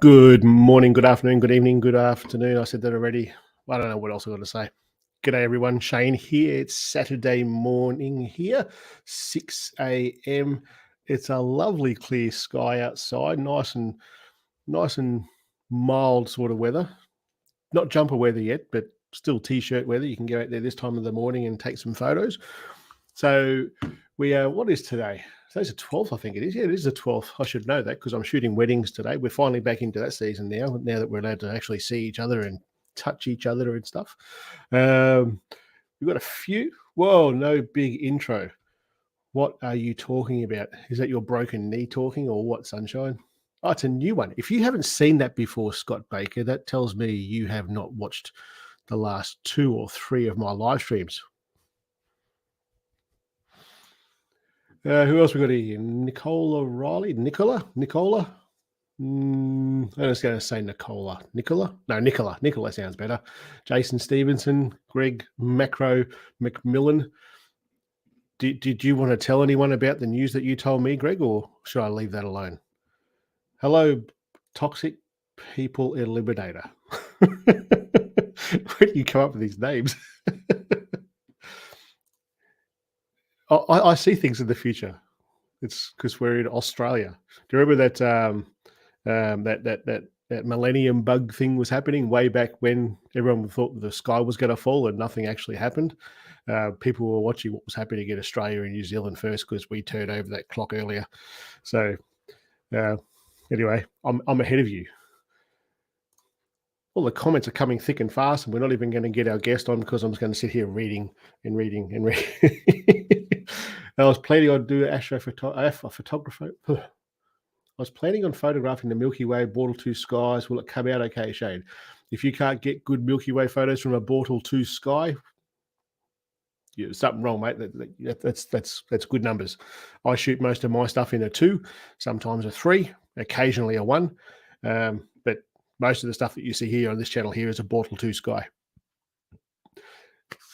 Good morning, good afternoon, good evening, good afternoon. I said that already. I don't know what else I've got to say. G'day everyone, Shane here. It's Saturday morning here, 6 a.m. It's a lovely clear sky outside, nice and mild sort of weather. Not jumper weather yet, but still t-shirt weather. You can go out there this time of the morning and take some photos. So what is today? Today's the 12th, I think it is. Yeah, it is the 12th. I should know that because I'm shooting weddings today. We're finally back into that season now that we're allowed to actually see each other and touch each other and stuff. We've got a few. Whoa, no big intro. What are you talking about? Is that your broken knee talking or what, Sunshine? Oh, it's a new one. If you haven't seen that before, Scott Baker, that tells me you have not watched the last 2 or 3 of my live streams. Who else we got here? Nicola Riley? Nicola? I'm just going to say Nicola. Nicola sounds better. Jason Stevenson, Greg Macro McMillan. Did you want to tell anyone about the news that you told me, Greg, or should I leave that alone? Hello, Toxic People Eliminator. Where do you come up with these names? I see things in the future. It's because we're in Australia. Do you remember that millennium bug thing was happening way back when everyone thought the sky was going to fall and nothing actually happened? People were watching what was happening in Australia and New Zealand first because we turned over that clock earlier. So anyway, I'm ahead of you. All the comments are coming thick and fast, and we're not even going to get our guest on because I'm just going to sit here reading. I was planning on doing photographer. I was planning on photographing the Milky Way Bortle 2 skies. Will it come out okay, Shane? If you can't get good Milky Way photos from a Bortle 2 sky, there's something wrong, mate. That's good numbers. I shoot most of my stuff in a 2, sometimes a 3, occasionally a 1. But most of the stuff that you see here on this channel here is a Bortle 2 sky.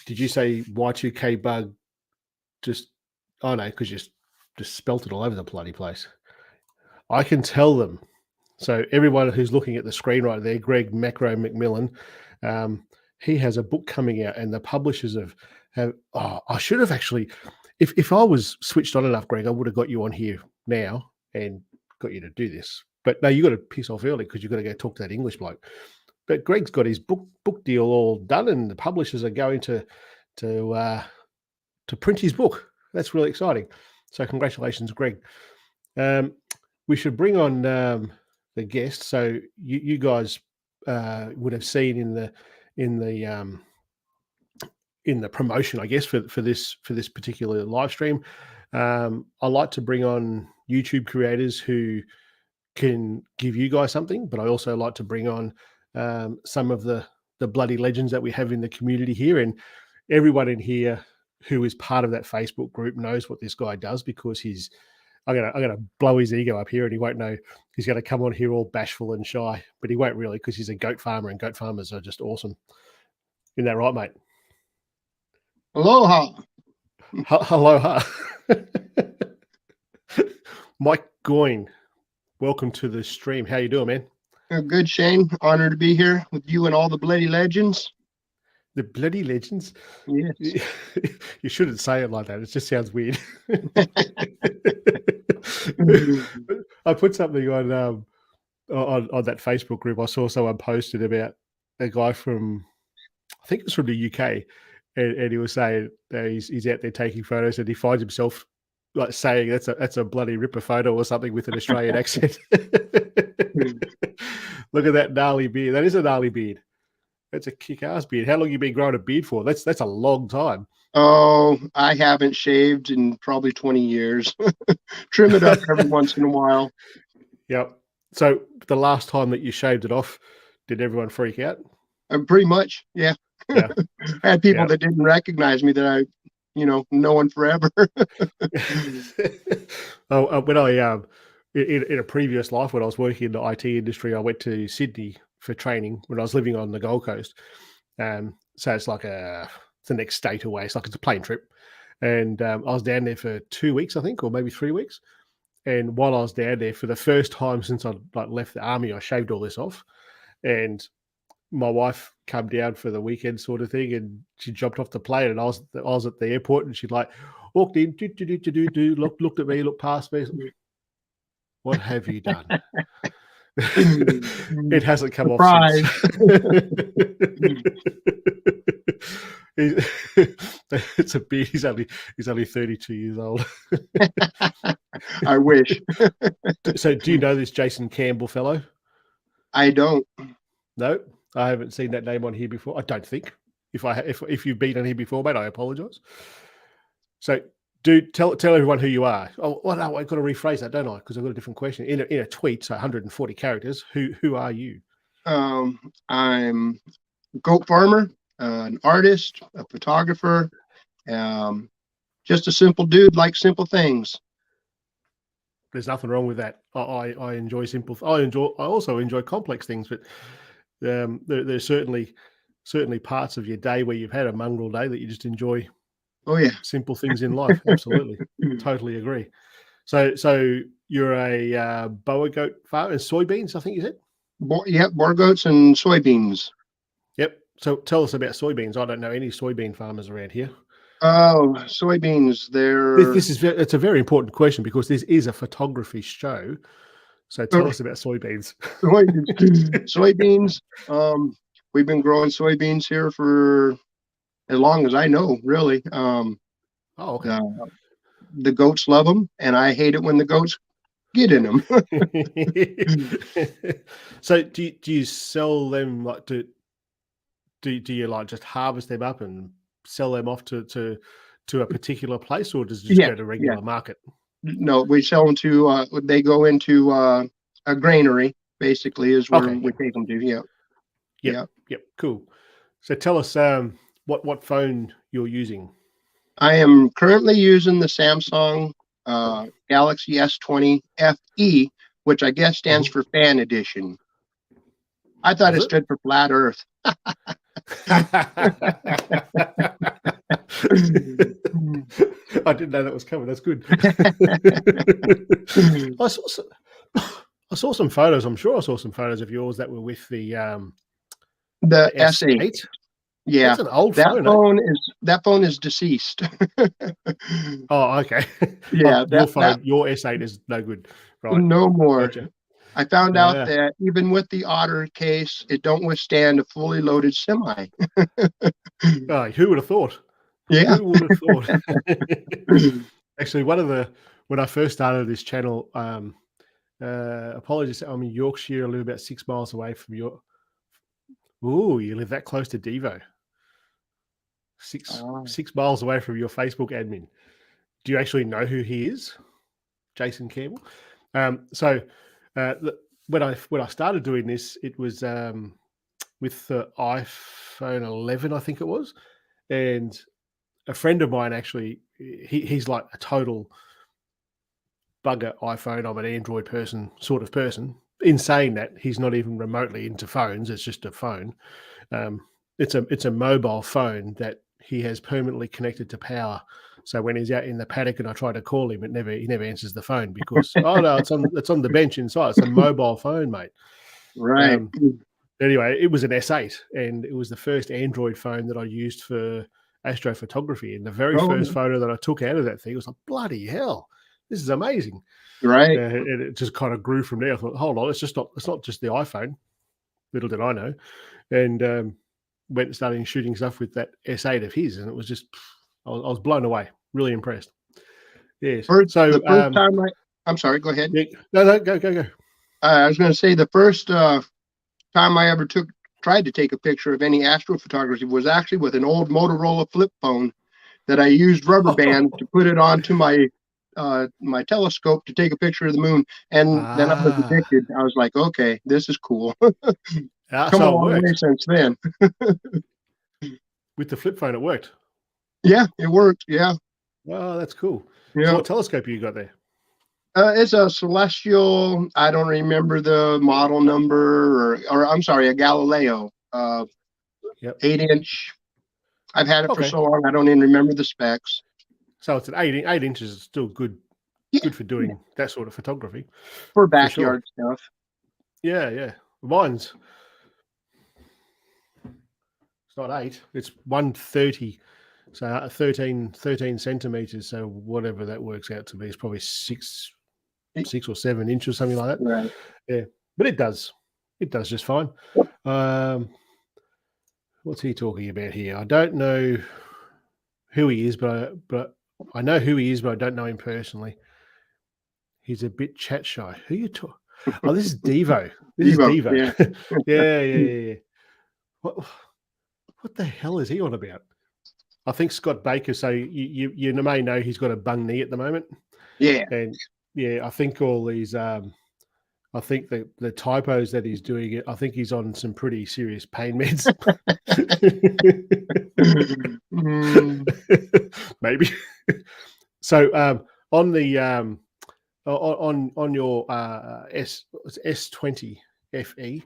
Did you say Y2K bug? Oh no, because you just spelt it all over the bloody place. I can tell them. So everyone who's looking at the screen right there, Greg Macro McMillan, he has a book coming out, and the publishers have. Oh, I should have actually, if I was switched on enough, Greg, I would have got you on here now and got you to do this. But no, you got to piss off early because you've got to go talk to that English bloke. But Greg's got his book deal all done, and the publishers are going to print his book. That's really exciting. So congratulations, Greg. We should bring on the guest. So you guys would have seen in the promotion, I guess, for this particular live stream. I like to bring on YouTube creators who can give you guys something, but I also like to bring on some of the bloody legends that we have in the community here, and everyone in here who is part of that Facebook group knows what this guy does because I'm gonna blow his ego up here, and he won't know. He's going to come on here all bashful and shy, but he won't really because he's a goat farmer, and goat farmers are just awesome. Isn't that right, mate? Aloha. Aloha. Mike Goin, welcome to the stream. How you doing, man? Good, Shane. Honored to be here with you and all the bloody legends. The bloody legends? Yes. You shouldn't say it like that. It just sounds weird. I put something on that Facebook group. I saw someone posted about a guy from, I think it was from the UK, and he was saying that he's out there taking photos, and he finds himself like saying that's a bloody ripper photo or something with an Australian accent. Look at that gnarly beard. That is a gnarly beard. That's a kick-ass beard. How long have you been growing a beard for? That's a long time. Oh, I haven't shaved in probably 20 years. Trim it up every once in a while. Yep. So the last time that you shaved it off, did everyone freak out? Pretty much, yeah. I had people that didn't recognize me that I, known forever. When I in a previous life, when I was working in the IT industry, I went to Sydney for training when I was living on the Gold Coast. So it's like it's the next state away. It's a plane trip. And I was down there for 2 weeks, I think, or maybe 3 weeks. And while I was down there, for the first time since I left the army, I shaved all this off. And my wife came down for the weekend sort of thing, and she jumped off the plane, and I was at the airport, and she walked in, looked at me, looked past me. What have you done? It hasn't come off since. It's a beard. He's only 32 years old. I wish. So, do you know this Jason Campbell fellow? I don't. No, I haven't seen that name on here before. I don't think. If you've been on here before, mate, I apologise. So, dude, tell everyone who you are. Oh, well, no, I've got to rephrase that, don't I? Because I've got a different question in a tweet. So, 140 characters. Who are you? I'm a goat farmer, an artist, a photographer, just a simple dude, like simple things. There's nothing wrong with that. I enjoy simple. I also enjoy complex things, but there's certainly parts of your day where you've had a mongrel day that you just enjoy. Oh yeah, simple things in life. Absolutely, totally agree. So you're a boa goat farmer and soybeans, I think you said. Yep, boar goats and soybeans. Yep. So tell us about soybeans. I don't know any soybean farmers around here. Oh, soybeans. It's a very important question because this is a photography show. So tell us about soybeans. Soybeans. We've been growing soybeans here for as long as I know, really. Okay. The goats love them, and I hate it when the goats get in them. So do you sell them do you just harvest them up and sell them off to a particular place, or does it just go to regular market? No, we sell them to they go into a granary, basically, is where we take them to. Yep, cool. So tell us what phone you're using. I am currently using the Samsung Galaxy S20FE, which I guess stands for Fan Edition. I thought it stood for Flat Earth. I didn't know that was coming. That's good. I saw some photos. I'm sure I saw some photos of yours that were with the S8. Yeah, that's an old phone. That phone is deceased. Oh, okay. Yeah, your S8 is no good. Right. No more. Gotcha. I found out that even with the Otter case, it don't withstand a fully loaded semi. Oh, who would have thought? Yeah. Who would have thought? Actually, when I first started this channel, apologies, I'm in Yorkshire. I live about 6 miles away from your. Ooh, you live that close to Devo. 6 miles away from your Facebook admin. Do you actually know who he is? Jason Campbell. So when I started doing this, it was with the iPhone 11, I think it was, and a friend of mine actually, he's like a total bugger iPhone. I'm an Android sort of person. In saying that, he's not even remotely into phones. It's just a phone. It's a mobile phone that he has permanently connected to power. So when he's out in the paddock and I try to call him, he never answers the phone because it's on the bench inside. It's a mobile phone, mate. Right. Anyway, it was an S8, and it was the first Android phone that I used for astrophotography. And the very first photo that I took out of that thing was like, bloody hell, this is amazing. Right. And it just kind of grew from there. I thought, hold on, it's not just the iPhone. Little did I know. And went and started shooting stuff with that S8 of his, and it was just, I was blown away, really impressed. Yes. The first time I'm sorry, go ahead. Yeah, no, go. I was going to say the first time I ever tried to take a picture of any astrophotography was actually with an old Motorola flip phone that I used rubber band to put it onto my telescope to take a picture of the moon, and then I was addicted. I was like, okay, this is cool. Come a long way since then. With the flip phone, it worked. Yeah, it worked. Yeah. Oh, that's cool. Yeah. So what telescope you got there? It's a Celestial. I don't remember the model number, or I'm sorry, a Galileo. 8-inch. I've had it for so long, I don't even remember the specs. So it's an 8 inches. Is still good. good for doing that sort of photography. For For sure. backyard stuff. Yeah, yeah. Mine's it's not 8, it's 130. So 13 centimeters. So whatever that works out to be is probably 6 or 7 inches, something like that. Right. Yeah, but it does just fine. What's he talking about here? I don't know who he is, but I know who he is, but I don't know him personally. He's a bit chat shy. Who you talk? Oh, this is Devo. This is Devo. Yeah. yeah. What the hell is he on about? I think Scott Baker. So you may know he's got a bung knee at the moment. Yeah. And yeah, I think all these. I think the typos that he's doing, I think he's on some pretty serious pain meds. Maybe. So on the on your S20FE,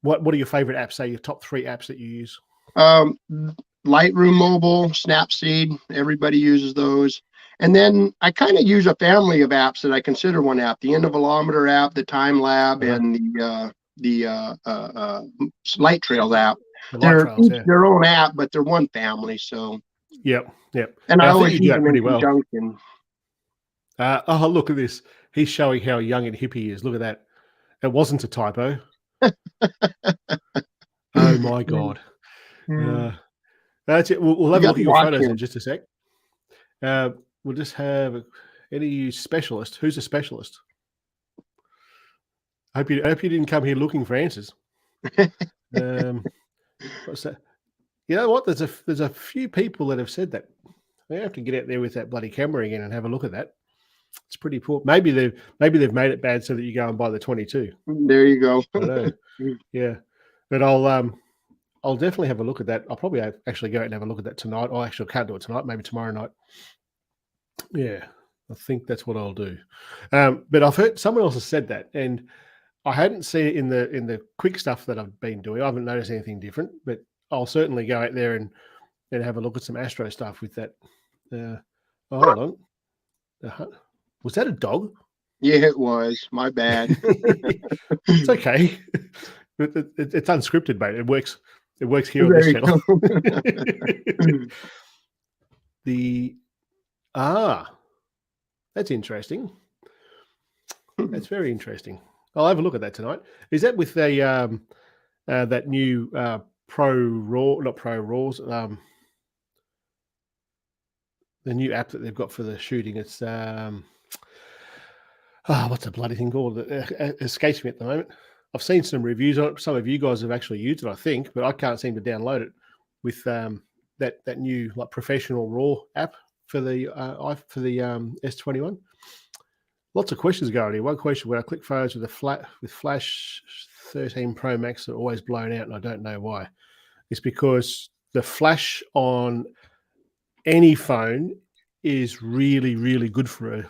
what are your favorite apps? Say your top 3 apps that you use. Lightroom Mobile, Snapseed, everybody uses those. And then I kind of use a family of apps that I consider one app: the Intervalometer app, the Time Lab, and the Light Trails app. They're each their own app, but they're one family. So yep. And I always use them in conjunction. Oh, look at this! He's showing how young and hip he is. Look at that! It wasn't a typo. Oh my god! That's it. We'll have a look at your photos in just a sec. We'll just have any specialist. Who's a specialist? I hope you didn't come here looking for answers. What's that? You know what? There's a few people that have said that. They have to get out there with that bloody camera again and have a look at that. It's pretty poor. Maybe they've made it bad so that you go and buy the 22. There you go. I know. Yeah, but I'll definitely have a look at that. I'll probably actually go out and have a look at that tonight. I actually can't do it tonight. Maybe tomorrow night. Yeah, I think that's what I'll do. But I've heard someone else has said that, and I hadn't seen it in the quick stuff that I've been doing. I haven't noticed anything different, but I'll certainly go out there and have a look at some Astro stuff with that. Hold on. Was that a dog? Yeah, it was. My bad. It's okay. It's unscripted, mate. It works. It works here on this channel. That's interesting. That's very interesting. I'll have a look at that tonight. Is that with that new ProRAWs, the new app that they've got for the shooting? It's what's the bloody thing called? It escapes me at the moment. I've seen some reviews on it. Some of you guys have actually used it, I think, but I can't seem to download it with that new like professional RAW app for the S21. Lots of questions going here. One question: when I click photos with Flash 13 Pro Max, are always blown out, and I don't know why. It's because the flash on any phone is really, really good for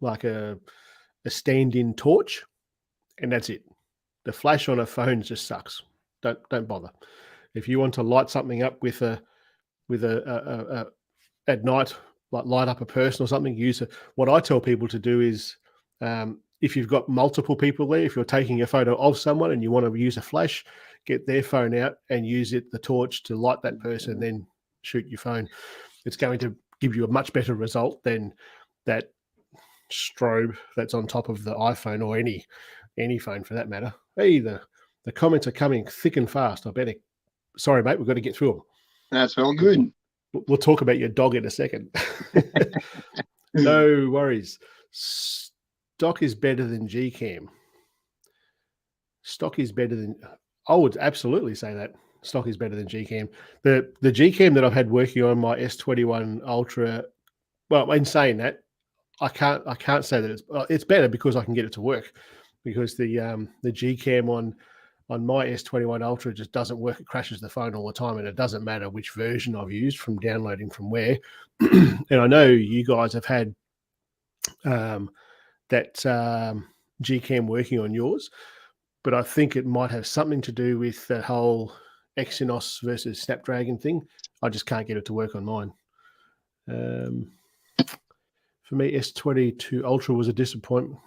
a stand-in torch, and that's it. The flash on a phone just sucks. Don't bother. If you want to light something up with a at night, like light up a person or something, use it. What I tell people to do is, if you've got multiple people there, if you're taking a photo of someone and you want to use a flash, get their phone out and use the torch to light that person, then shoot your phone. It's going to give you a much better result than that strobe that's on top of the iPhone or any phone for that matter. Hey, the comments are coming thick and fast. I better. Sorry, mate, we've got to get through them. That's all good. We'll talk about your dog in a second. No worries. Stock is better than Gcam. Stock is better than. I would absolutely say that stock is better than Gcam. The Gcam that I've had working on my S21 Ultra. Well, in saying that, I can't say that it's better because I can get it to work. Because the Gcam on my S21 Ultra just doesn't work. It crashes the phone all the time, and it doesn't matter which version I've used from downloading from where. And I know you guys have had that Gcam working on yours, but I think it might have something to do with that whole Exynos versus Snapdragon thing. I just can't get it to work on mine. For me, S22 Ultra was a disappointment,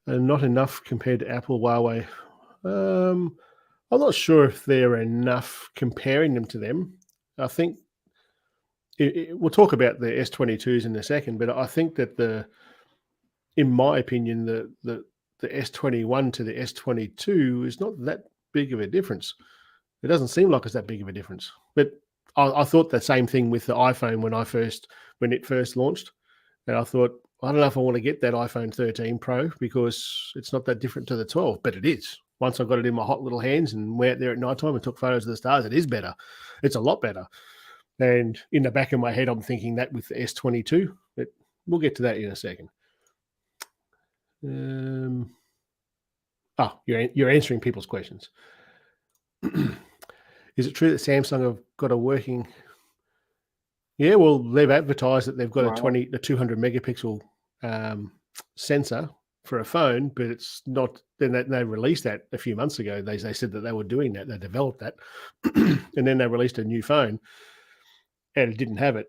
and not enough compared to Apple, Huawei. I'm not sure if they're enough comparing them to them. I think we'll talk about the S22s in a second, but I think that in my opinion, the S21 to the S22 is not that big of a difference. It doesn't seem like it's that big of a difference. But I thought the same thing with the iPhone when it first launched. And I thought, I don't know if I want to get that iPhone 13 Pro because it's not that different to the 12, but it is. Once I got it in my hot little hands and went out there at nighttime and took photos of the stars, it is better. It's a lot better. And in the back of my head, I'm thinking that with the S22, but we'll get to that in a second. You're answering people's questions. Is it true that Samsung have got a working? Yeah, well, they've advertised that they've got a 200 megapixel sensor for a phone, but it's not. Then they released that a few months ago. They said that they were doing that. They developed that, and then they released a new phone, and it didn't have it.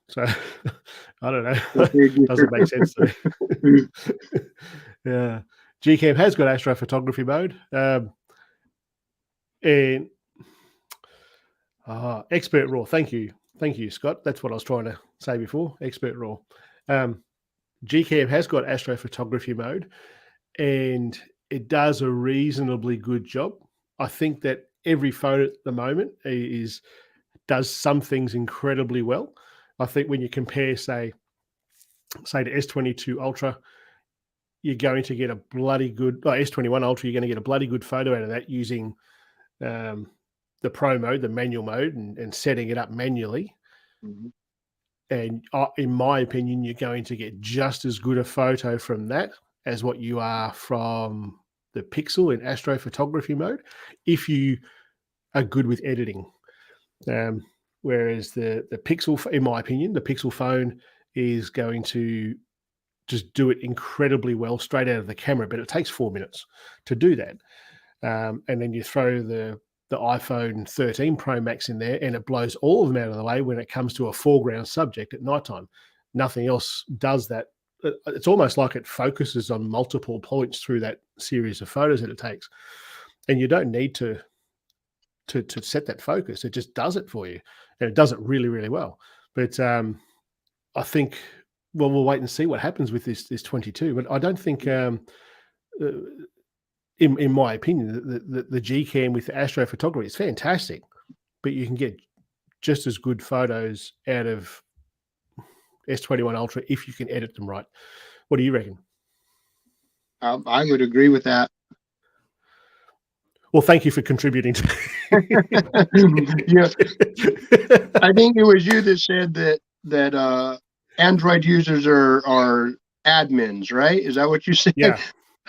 So I don't know. Doesn't make sense to me. Yeah, Gcam has got astrophotography mode, and Expert RAW. Thank you, Scott. That's what I was trying to say before. Expert RAW. Gcam has got astrophotography mode, and it does a reasonably good job. I think that every phone at the moment does some things incredibly well. I think when you compare, say to S22 Ultra, you're going to get a bloody good S21 Ultra. You're going to get a bloody good photo out of that using the Pro mode, the manual mode, and setting it up manually. Mm-hmm. And in my opinion, you're going to get just as good a photo from that as what you are from the Pixel in astrophotography mode, if you are good with editing. Whereas the Pixel, in my opinion, the Pixel phone is going to just do it incredibly well straight out of the camera, but it takes 4 minutes to do that. And then you throw the iPhone 13 Pro Max in there, and it blows all of them out of the way when it comes to a foreground subject at nighttime. Nothing else does that. It's almost like it focuses on multiple points through that series of photos that it takes. And you don't need to set that focus. It just does it for you. And it does it really, really well. But I think, well, we'll wait and see what happens with this 22. But I don't think, in my opinion, the Gcam with the astrophotography is fantastic. But you can get just as good photos out of S21 Ultra if you can edit them right. What do you reckon? I would agree with that. Well, thank you for contributing. Yeah, I think it was you that said that Android users are admins, right? Is that what you said? Yeah.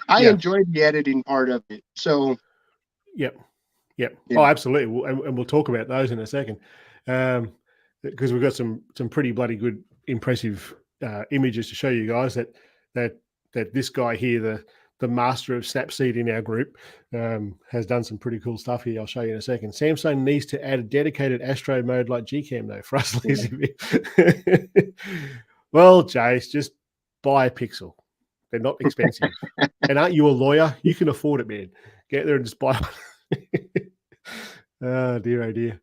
I enjoyed the editing part of it. So. Yep. Oh, absolutely. And we'll talk about those in a second, because we've got some pretty bloody good, impressive images to show you guys that this guy here, the master of Snapseed in our group, has done some pretty cool stuff here. I'll show you in a second. Samsung needs to add a dedicated astro mode like Gcam, though, for us lazy people. Well, Jace, just buy a Pixel. They're not expensive. And aren't you a lawyer? You can afford it, man. Get there and just buy one. Oh, dear, oh, dear.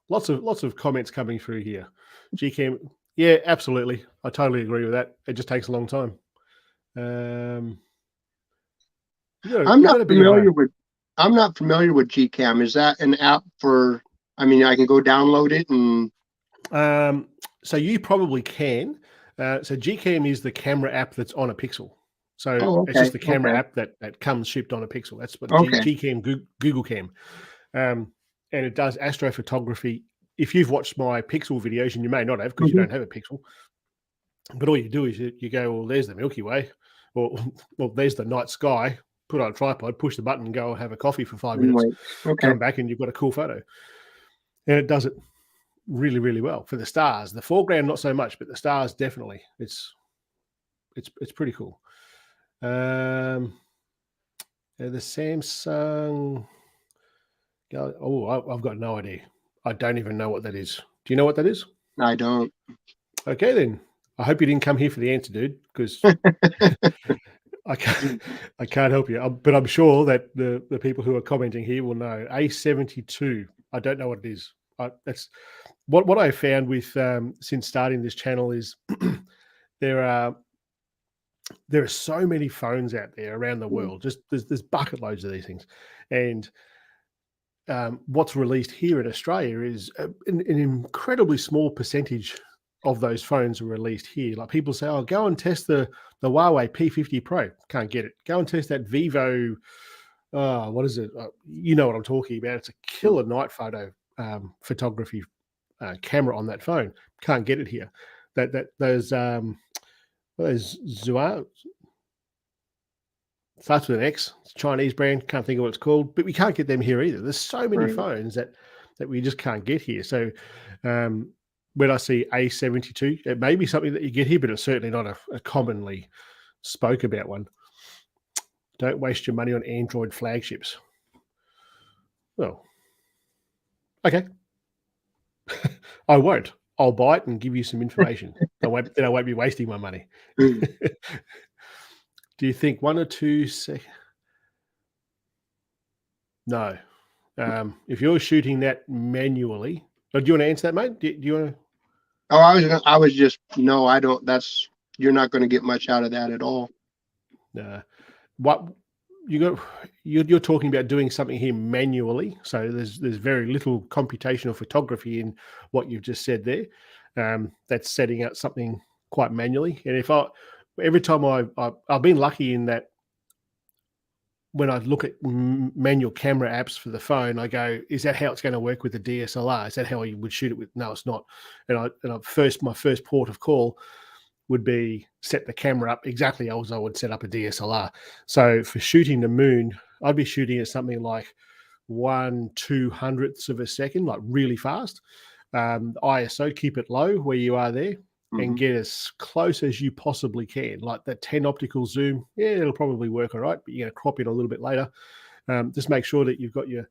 Lots of comments coming through here. Gcam, yeah, absolutely. I totally agree with that. It just takes a long time. I'm not familiar with Gcam. Is that an app for? I mean, I can go download it and. So you probably can. So Gcam is the camera app that's on a Pixel. So it's just the camera app that comes shipped on a Pixel. That's what Gcam, Google Cam, and it does astrophotography. If you've watched my Pixel videos, and you may not have because you don't have a Pixel, but all you do is you go, well, there's the Milky Way, or well, there's the night sky. Put on a tripod, push the button, and go have a coffee for 5 minutes. Come back, and you've got a cool photo. And it does it really, really well for the stars. The foreground, not so much, but the stars definitely. It's pretty cool. The Samsung. Oh, I've got no idea. I don't even know what that is. Do you know what that is? I don't. Okay, then. I hope you didn't come here for the answer, dude, because I can't help you. But I'm sure that the people who are commenting here will know. A72. I don't know what it is. That's what I found with since starting this channel is there are so many phones out there around the world. Just there's bucket loads of these things, and what's released here in Australia is an incredibly small percentage of those phones are released here. Like people say, "Oh, go and test the Huawei P50 Pro." Can't get it. Go and test that Vivo. What is it? You know what I'm talking about. It's a killer night photo photography camera on that phone. Can't get it here. Those Zua starts with an X. It's a Chinese brand. Can't think of what it's called, but we can't get them here either. There's so many phones that we just can't get here. So when I see A72, it may be something that you get here, but it's certainly not a commonly spoke about one. Don't waste your money on Android flagships. Well, okay. I won't. I'll buy it and give you some information. Then I won't be wasting my money. Do you think 1 or 2 seconds? No. If you're shooting that manually, do you want to answer that, mate? Do you want to? Oh, I was just, no, I don't. You're not going to get much out of that at all. What you're talking about doing something here manually. So there's very little computational photography in what you've just said there. That's setting out something quite manually. And every time I've been lucky in that when I look at manual camera apps for the phone, I go, is that how it's going to work with the DSLR? Is that how you would shoot it with? No, it's not. And my first port of call would be set the camera up exactly as I would set up a DSLR. So for shooting the moon, I'd be shooting at something like 1/200th of a second, like really fast. ISO, keep it low where you are there. And get as close as you possibly can. Like that 10 optical zoom, yeah, it'll probably work all right, but you're going to crop it a little bit later. Just make sure that you've got your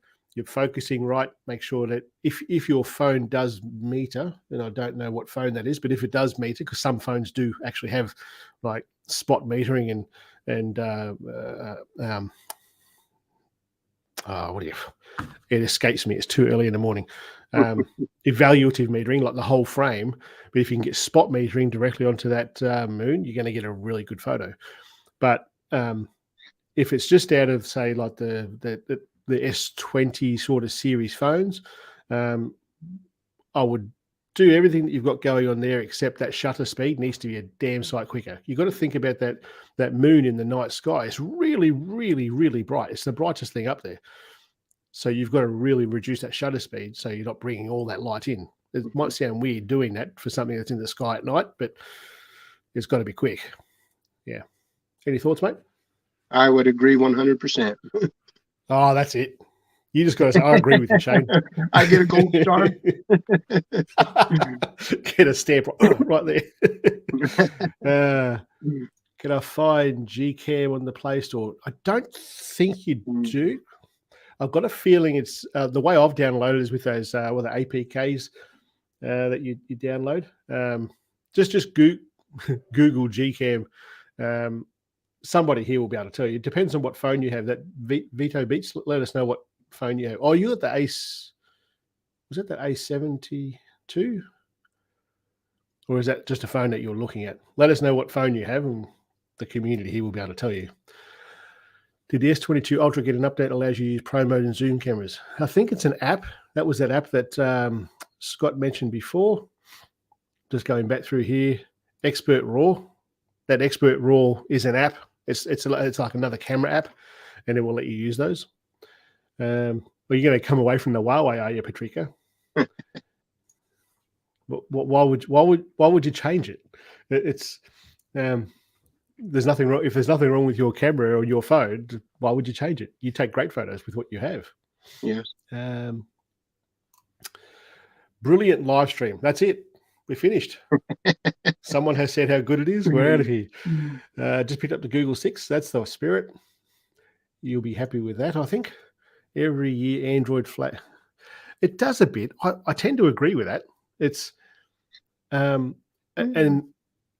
focusing right. Make sure that if your phone does meter, and I don't know what phone that is, but if it does meter, because some phones do actually have like spot metering and it escapes me. It's too early in the morning. Evaluative metering, like the whole frame. But if you can get spot metering directly onto that moon, you're going to get a really good photo. But if it's just out of, say, like the S20 sort of series phones, I would do everything that you've got going on there, except that shutter speed needs to be a damn sight quicker. You've got to think about that moon in the night sky. It's really, really, really bright. It's the brightest thing up there. So you've got to really reduce that shutter speed so you're not bringing all that light in. It might sound weird doing that for something that's in the sky at night, but it's got to be quick. Yeah. Any thoughts, mate? I would agree 100%. Oh, that's it. You just got to say, I agree with you, Shane. I get a gold star. Get a stamp right there. Can I find Gcam on the Play Store? I don't think you do. I've got a feeling it's the way I've downloaded is with those the APKs that you download. Just Google Gcam. Somebody here will be able to tell you. It depends on what phone you have. That Vito Beats, let us know what phone you have. Oh, you got the Ace. Was it the A72? Or is that just a phone that you're looking at? Let us know what phone you have, and the community here will be able to tell you. Did the S22 Ultra get an update that allows you to use Pro Mode and Zoom cameras? I think it's an app. That was that app that Scott mentioned before. Just going back through here, Expert RAW. That Expert RAW is an app. It's like another camera app, and it will let you use those. Well, you're going to come away from the Huawei, are you, Patricia? Why would you change it? It's there's nothing wrong. If there's nothing wrong with your camera or your phone, why would you change it? You take great photos with what you have. Yes. Brilliant live stream. That's it. We're finished. Someone has said how good it is. We're out of here. Just picked up the Google 6. That's the spirit. You'll be happy with that, I think. Every year, Android flat. It does a bit. I tend to agree with that. And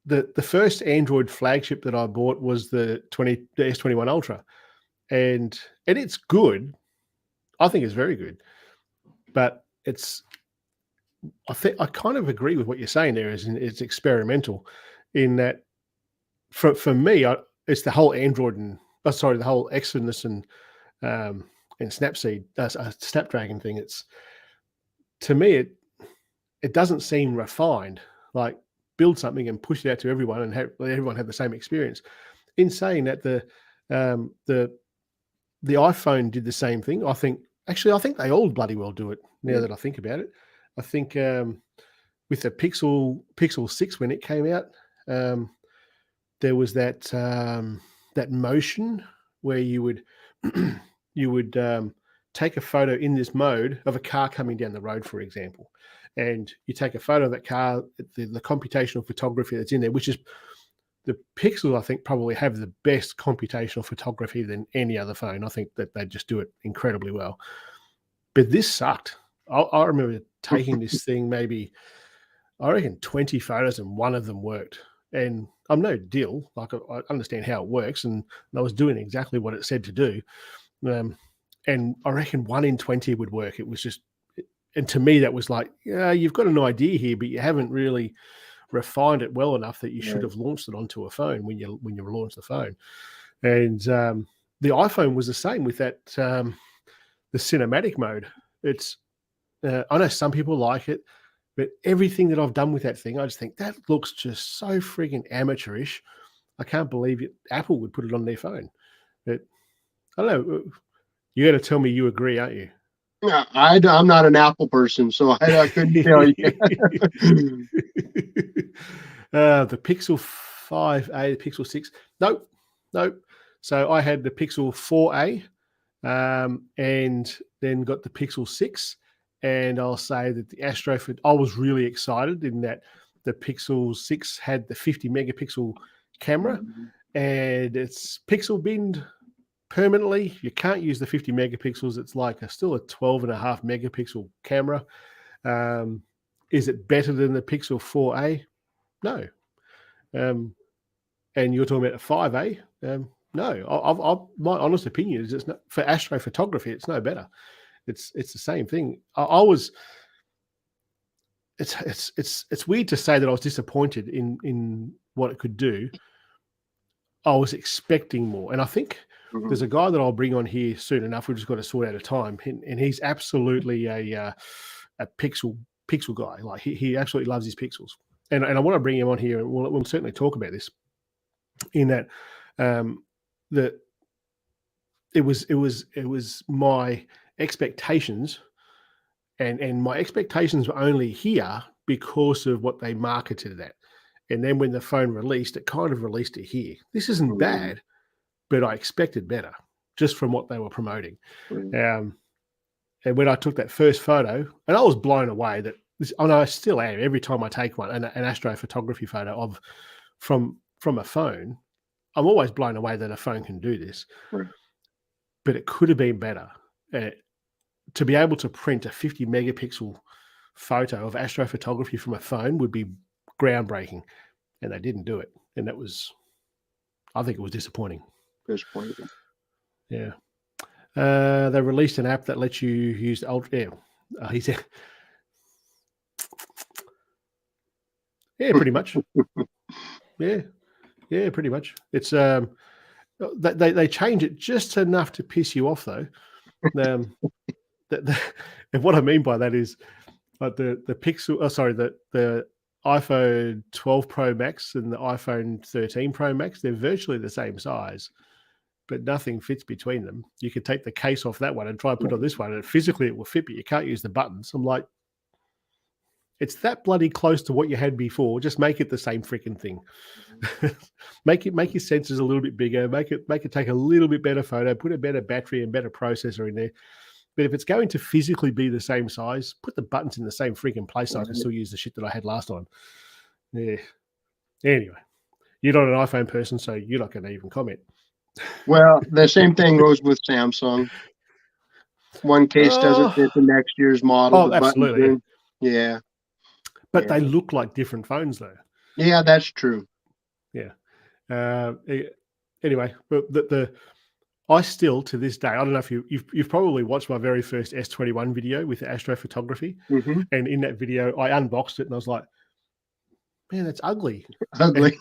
the first Android flagship that I bought was the S21 Ultra, and it's good. I think it's very good, but I kind of agree with what you're saying there. It's experimental, in that for me, it's the whole Android and the whole Exynos and Snapseed, Snapdragon thing. It's, to me, it doesn't seem refined. Like, build something and push it out to everyone and let everyone have the same experience. In saying that, the iPhone did the same thing. I think they all bloody well do it now that I think about it. I think with the Pixel 6 when it came out, there was that motion where you would take a photo in this mode of a car coming down the road, for example, and you take a photo of that car, the computational photography that's in there, which is the Pixels, I think, probably have the best computational photography than any other phone. I think that they just do it incredibly well. But this sucked. I remember taking this thing, maybe, I reckon, 20 photos, and one of them worked. And I'm no dill. Like, I understand how it works, and I was doing exactly what it said to do. And I reckon 1 in 20 would work. It was just, and to me, that was like, yeah, you've got an idea here, but you haven't really refined it well enough that you should have launched it onto a phone when you launched the phone. And the iPhone was the same with that, the cinematic mode. It's, I know some people like it, but everything that I've done with that thing, I just think that looks just so friggin' amateurish. I can't believe it. Apple would put it on their phone. But I don't know. You got to tell me you agree, aren't you? Yeah, I'm not an Apple person, so I couldn't tell you. The Pixel 5a, the Pixel 6. Nope. So I had the Pixel 4a, and then got the Pixel 6. And I'll say that I was really excited in that the Pixel 6 had the 50 megapixel camera, and it's pixel binned permanently. You can't use the 50 megapixels. It's like still a 12.5 megapixel camera. Is it better than the Pixel 4a? No. And you're talking about a 5a? No. My honest opinion is, it's not, for astrophotography, it's no better. It's the same thing. It's weird to say that I was disappointed in what it could do. I was expecting more, and I think there's a guy that I'll bring on here soon enough. We've just got to sort out a time, and he's absolutely a pixel guy. Like, he absolutely loves his pixels, and I want to bring him on here, and we'll certainly talk about this. In that, that it was my expectations, and my expectations were only here because of what they marketed it at. And then when the phone released, it kind of released it here. This isn't bad, but I expected better just from what they were promoting. And when I took that first photo, and I was blown away that this, and I still am every time I take one, an astrophotography photo from a phone, I'm always blown away that a phone can do this. But it could have been better. To be able to print a 50 megapixel photo of astrophotography from a phone would be groundbreaking, and they didn't do it. And I think it was disappointing. Yeah. They released an app that lets you use Ultra. He said, yeah, pretty much. Yeah, pretty much. It's they change it just enough to piss you off, though. And what I mean by that is, like, the Pixel, the iPhone 12 Pro Max and the iPhone 13 Pro Max, they're virtually the same size, but nothing fits between them. You could take the case off that one and try and put on this one, and physically it will fit, but you can't use the buttons. I'm like, it's that bloody close to what you had before. Just make it the same freaking thing. make your sensors a little bit bigger. Make it take a little bit better photo. Put a better battery and better processor in there. But if it's going to physically be the same size, put the buttons in the same freaking place so I can still use the shit that I had last time. Yeah. Anyway, you're not an iPhone person, so you're not going to even comment. Well, the same thing goes with Samsung. One case doesn't fit the next year's model. Oh, absolutely. Yeah. but they look like different phones though. Yeah, that's true. Yeah. Anyway, but I still to this day, I don't know if you've probably watched my very first S21 video with astrophotography, Mm-hmm. and in that video I unboxed it and I was like, man, that's ugly. Ugly.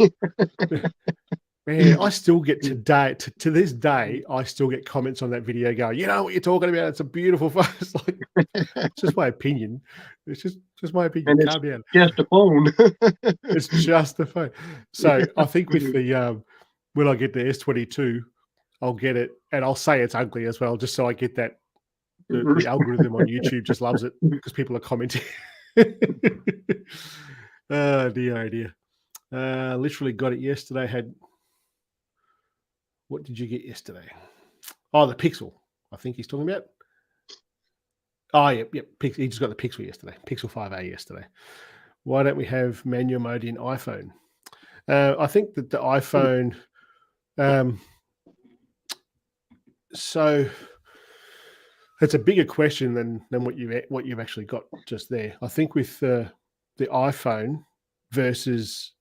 Man, I still get today to this day, I still get comments on that video going, you know what you're talking about? It's a beautiful phone. It's like, it's just my opinion. It's just my opinion. And it's Calm down. just a phone. It's just a phone. So I think with the when I get the S22, I'll get it and I'll say it's ugly as well, just so I get that the algorithm on YouTube just loves it because people are commenting. Oh dear, oh dear. Literally got it yesterday. What did you get yesterday? Oh, the Pixel. I think he's talking about. Oh, yeah. He just got the Pixel yesterday. Pixel 5a yesterday. Why don't we have manual mode in iPhone? I think that the iPhone. So it's a bigger question than what you've actually got just there. I think with the iPhone versus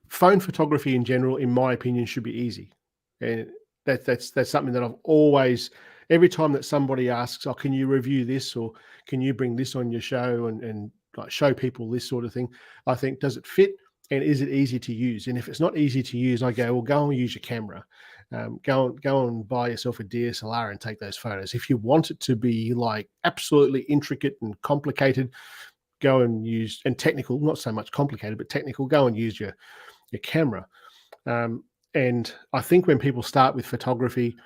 phone photography in general, in my opinion, should be easy, and that's something that I've always. Every time that somebody asks, "Oh, can you review this or can you bring this on your show and like show people this sort of thing?" I think, does it fit and is it easy to use? And if it's not easy to use, I go, well, go and use your camera. Go and buy yourself a DSLR and take those photos. If you want it to be like absolutely intricate and complicated, go and use, and technical, not so much complicated, but technical, go and use your camera. And I think when people start with photography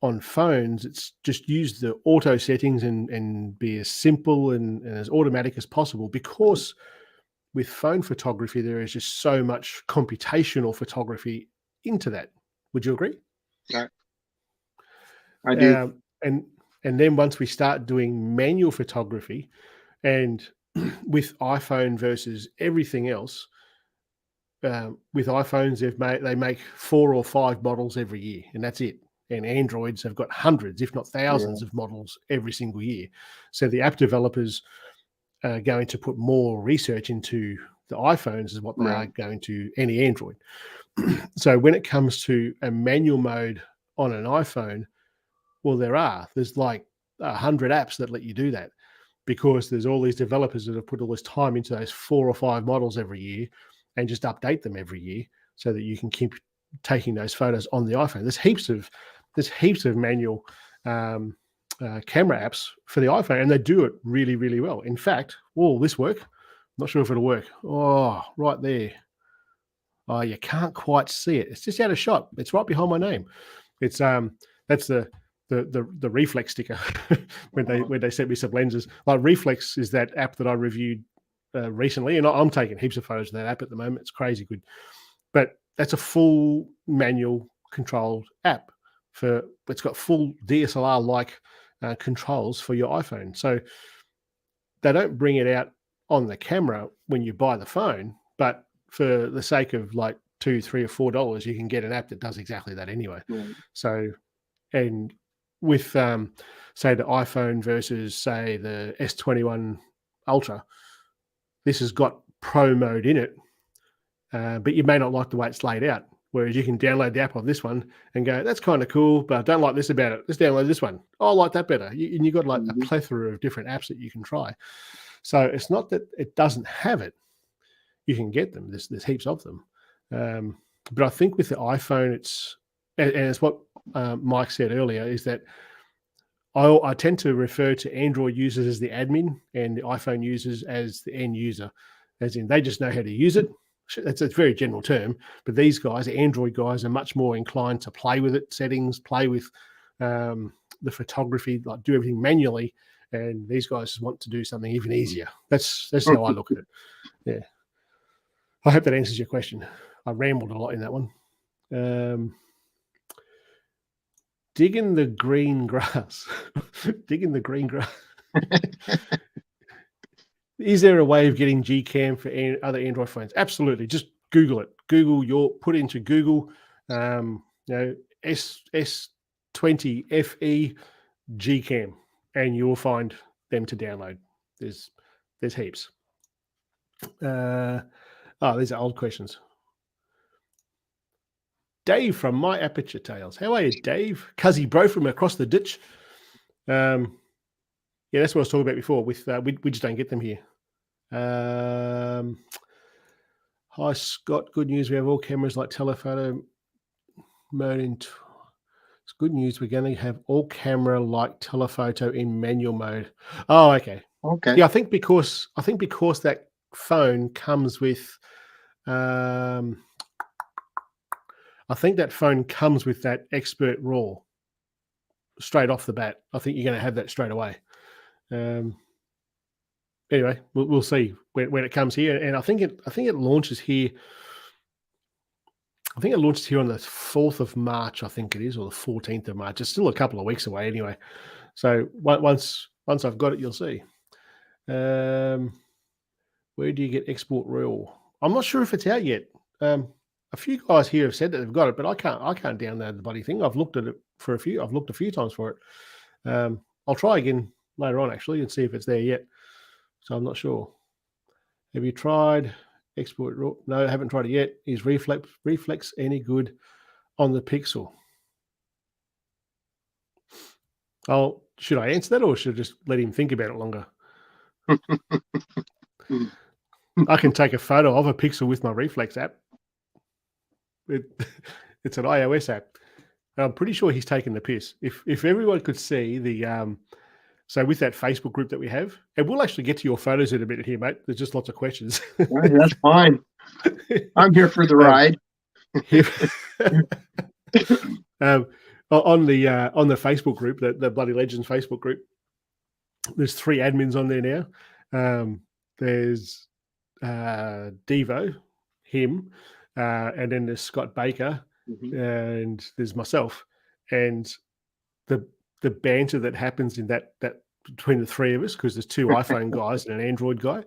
on phones, it's just use the auto settings and be as simple and as automatic as possible, because with phone photography, there is just so much computational photography into that. Would you agree? Yeah, I do. And then once we start doing manual photography, and with iPhone versus everything else, with iPhones, they make 4 or 5 models every year, and that's it. And Androids have got hundreds, if not thousands, of models every single year. So the app developers are going to put more research into the iPhones as what they are going to any Android. So when it comes to a manual mode on an iPhone, well, there's like 100 apps that let you do that, because there's all these developers that have put all this time into those 4 or 5 models every year and just update them every year so that you can keep taking those photos on the iPhone. There's heaps of manual camera apps for the iPhone, and they do it really, really well. In fact, will this work? I'm not sure if it'll work. Oh, right there. Oh, you can't quite see it. It's just out of shot. It's right behind my name. It's that's the reflex sticker when they sent me some lenses. Like, reflex is that app that I reviewed recently, and I'm taking heaps of photos of that app at the moment. It's crazy good, but that's a full manual controlled app. It's got full DSLR like controls for your iPhone. So they don't bring it out on the camera when you buy the phone, but for the sake of like $2, $3, or $4, you can get an app that does exactly that anyway. So, and with say the iPhone versus say the S21 Ultra, this has got Pro mode in it, but you may not like the way it's laid out. Whereas you can download the app of this one and go, that's kind of cool, but I don't like this about it. Let's download this one. Oh, I like that better. And you've got like a plethora of different apps that you can try. So it's not that it doesn't have it. You can get them. There's heaps of them. But I think with the iPhone, and it's what Mike said earlier, is that I tend to refer to Android users as the admin and the iPhone users as the end user, as in they just know how to use it. That's a very general term, but these guys, the Android guys, are much more inclined to play with it, settings, play with the photography, like do everything manually. And these guys want to do something even easier. That's how I look at it. Yeah. I hope that answers your question. I rambled a lot in that one. Digging the green grass. Digging the green grass. Is there a way of getting Gcam for other Android phones? Absolutely. Just Google it. Put into Google, S20FE Gcam, and you'll find them to download. There's heaps. These are old questions. Dave from My Aperture Tales. How are you, Dave? Cuzzy bro from across the ditch. Yeah, that's what I was talking about before. With we just don't get them here. Hi, Scott. Good news. We have all cameras like telephoto mode in. It's good news. We're going to have all camera like telephoto in manual mode. Oh, okay. Okay. Yeah, I think because that phone comes with. I think that phone comes with that Expert RAW straight off the bat. I think you're going to have that straight away. Anyway, we'll see when it comes here, and I think it launches here. I think it launched here on the 4th of March. I think it is, or the 14th of March. It's still a couple of weeks away, anyway. So once I've got it, you'll see. Where do you get Export RAW? I'm not sure if it's out yet. A few guys here have said that they've got it, but I can't download the bloody thing. I've looked at it I've looked a few times for it. I'll try again later on actually and see if it's there yet. So I'm not sure. Have you tried Export RAW? No, I haven't tried it yet. Is reflex any good on the Pixel? Should I answer that or should I just let him think about it longer? I can take a photo of a Pixel with my Reflex app. It's an iOS app. I'm pretty sure he's taken the piss. If everyone could see the so with that Facebook group that we have, and we'll actually get to your photos in a minute here, mate. There's just lots of questions. Right, that's fine. I'm here for the ride. On the Facebook group, the Bloody Legends Facebook group, there's 3 admins on there now. There's Devo, him, and then there's Scott Baker, and there's myself, and the banter that happens in that between the 3 of us, because there's 2 iPhone guys and an Android guy,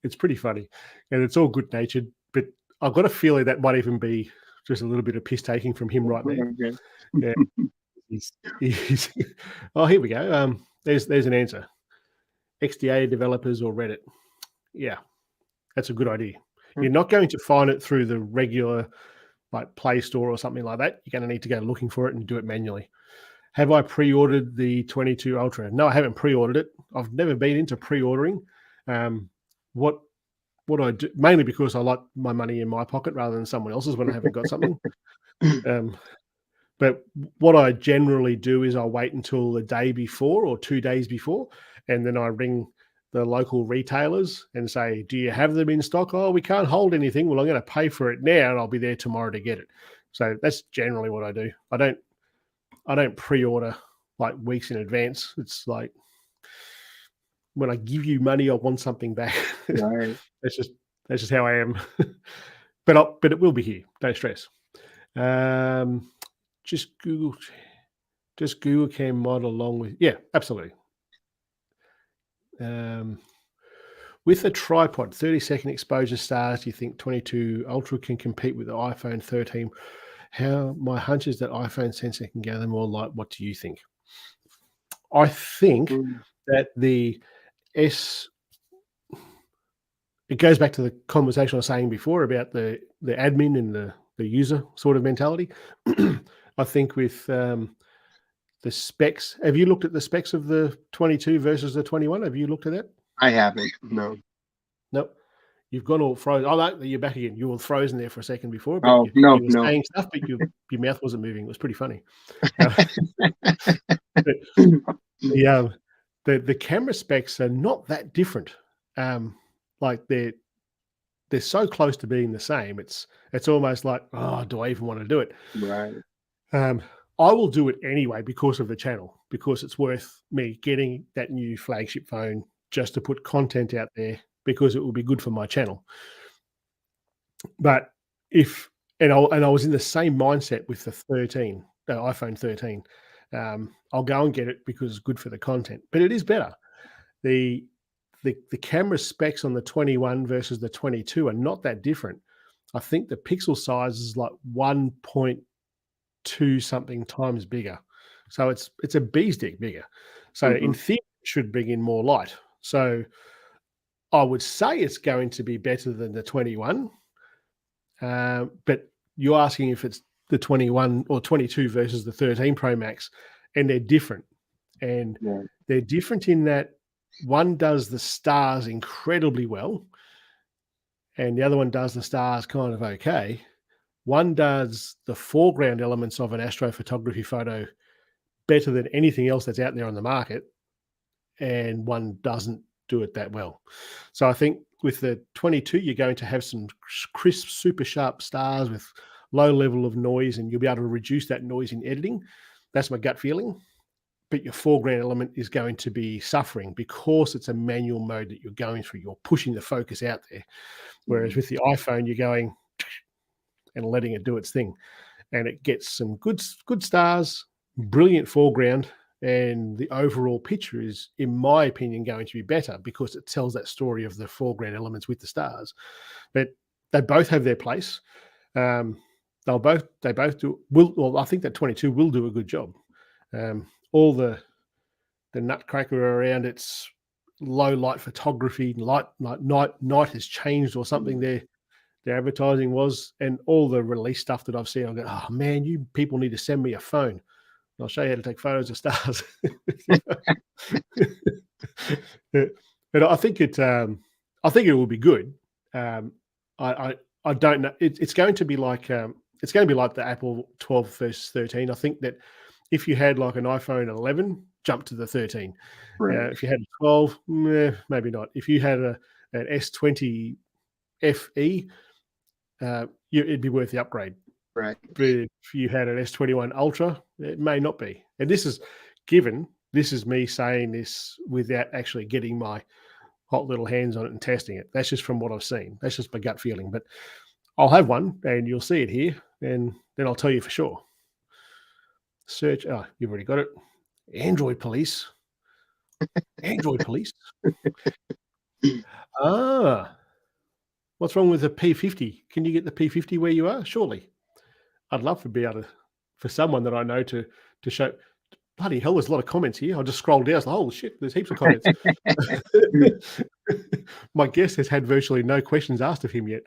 it's pretty funny, and it's all good natured. But I've got a feeling that might even be just a little bit of piss taking from him right now. Okay. Yeah. He's oh, here we go. There's an answer. XDA developers or Reddit. Yeah, that's a good idea. You're not going to find it through the regular like Play Store or something like that. You're going to need to go looking for it and do it manually. Have I pre-ordered the 22 Ultra? No, I haven't pre-ordered it. I've never been into pre-ordering. What I do, mainly because I like my money in my pocket rather than someone else's when I haven't got something. But what I generally do is I wait until the day before or 2 days before, and then I ring the local retailers and say, do you have them in stock? Oh, we can't hold anything. Well, I'm going to pay for it now and I'll be there tomorrow to get it. So that's generally what I do. I don't pre-order like weeks in advance. It's like when I give you money, I want something back. Right. That's just how I am. But it will be here. Don't stress. Just Google Cam mod along with, yeah, absolutely. With a tripod, 30-second exposure stars, do you think 22 Ultra can compete with the iPhone 13? My hunch is that iPhone sensor can gather more light. What do you think? I think that the it goes back to the conversation I was saying before about the admin and the user sort of mentality. I think with the specs, have you looked at the specs of the 22 versus the 21? Have you looked at that? I haven't. No. Nope. You've gone all frozen. Oh, no, you're back again. You were frozen there for a second before. But Oh, you were saying stuff, but your mouth wasn't moving. It was pretty funny. The camera specs are not that different. Like they're so close to being the same. It's almost like, oh, do I even want to do it? Right. I will do it anyway because of the channel, because it's worth me getting that new flagship phone just to put content out there, because it will be good for my channel. But I was in the same mindset with the iPhone 13. I'll go and get it because it's good for the content, but it is better. The camera specs on the 21 versus the 22 are not that different. I think the pixel size is like 1.2 something times bigger. So it's a bee's dick bigger. So in theory, it should bring in more light. So I would say it's going to be better than the 21. But you're asking if it's the 21 or 22 versus the 13 Pro Max, and they're different. And they're different in that one does the stars incredibly well, and the other one does the stars kind of okay. One does the foreground elements of an astrophotography photo better than anything else that's out there on the market, and one doesn't do it that well. So I think with the 22, you're going to have some crisp, super sharp stars with low level of noise, and you'll be able to reduce that noise in editing. That's my gut feeling. But your foreground element is going to be suffering because it's a manual mode that you're going through. You're pushing the focus out there. Whereas with the iPhone, you're going and letting it do its thing. And it gets some good stars, brilliant foreground, and the overall picture is, in my opinion, going to be better because it tells that story of the foreground elements with the stars. But they both have their place. They both do will. Well, I think that 22 will do a good job. All the nutcracker around its low light photography, night has changed or something. Their advertising was, and all the release stuff that I've seen, I go, oh man, you people need to send me a phone. I'll show you how to take photos of stars. But I think it will be good. I don't know. It's going to be like the Apple 12 versus 13. I think that if you had like an iPhone 11, jump to the 13. Right. If you had a 12, maybe not. If you had an S20FE, it'd be worth the upgrade. Right. But if you had an S21 Ultra, it may not be. And this is me saying this without actually getting my hot little hands on it and testing it. That's just from what I've seen. That's just my gut feeling. But I'll have one and you'll see it here, and then I'll tell you for sure. Search. Oh, you've already got it. Android police. Android police. What's wrong with the P50? Can you get the P50 where you are? Surely. I'd love to be able to, for someone that I know to show. Bloody hell, there's a lot of comments here. I'll just scroll down. It's like, oh shit, there's heaps of comments. My guest has had virtually no questions asked of him yet.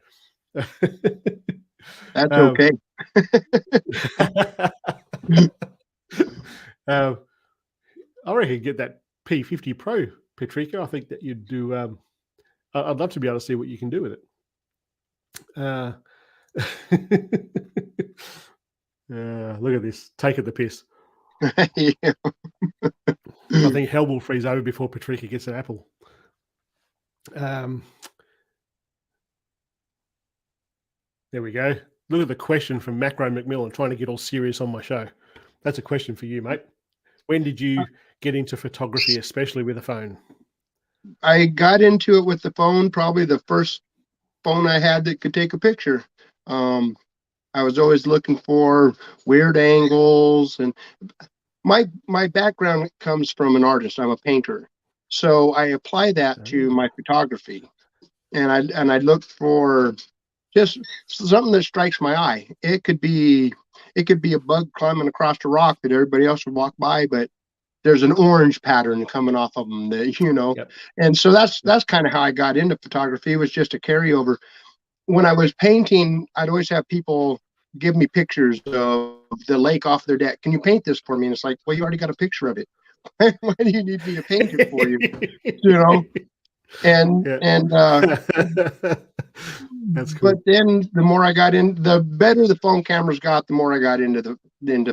That's okay. I reckon get that P50 Pro, Patrica. I think that you'd do. I'd love to be able to see what you can do with it. Look at this. Take it the piss. Yeah. I think hell will freeze over before Patrica gets an Apple. There we go. Look at the question from Macro McMillan, trying to get all serious on my show. That's a question for you, mate. When did you get into photography, especially with a phone? I got into it with the phone, probably the first phone I had that could take a picture. I was always looking for weird angles, and my background comes from an artist. I'm a painter, so I apply that to my photography, and I look for just something that strikes my eye. It could be a bug climbing across a rock that everybody else would walk by, but there's an orange pattern coming off of them that, Yep. And so that's kind of how I got into photography. It was just a carryover. When I was painting, I'd always have people give me pictures of the lake off their deck. Can you paint this for me? And it's like, well, you already got a picture of it. Why do you need me to paint it for you? And that's cool. But then the more I got in, the better the phone cameras got, the more I got into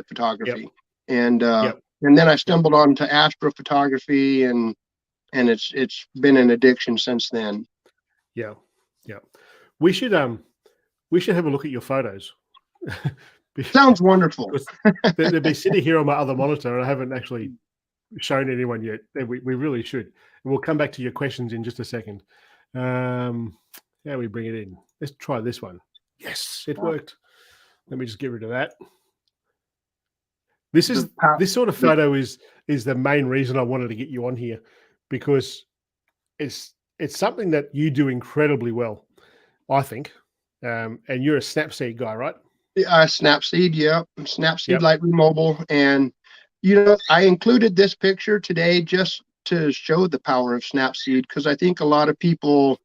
photography. Yep. And then I stumbled onto astrophotography, and it's been an addiction since then. Yeah. We should have a look at your photos. Sounds wonderful. They'll be sitting here on my other monitor, and I haven't actually shown anyone yet. We really should. We'll come back to your questions in just a second. How do we bring it in? Let's try this one. Yes, it worked. Let me just get rid of that. This sort of photo is the main reason I wanted to get you on here, because it's something that you do incredibly well, I think. And you're a Snapseed guy, right? Snapseed, yeah. Snapseed Lightroom Mobile. And, I included this picture today just to show the power of Snapseed, because I think a lot of people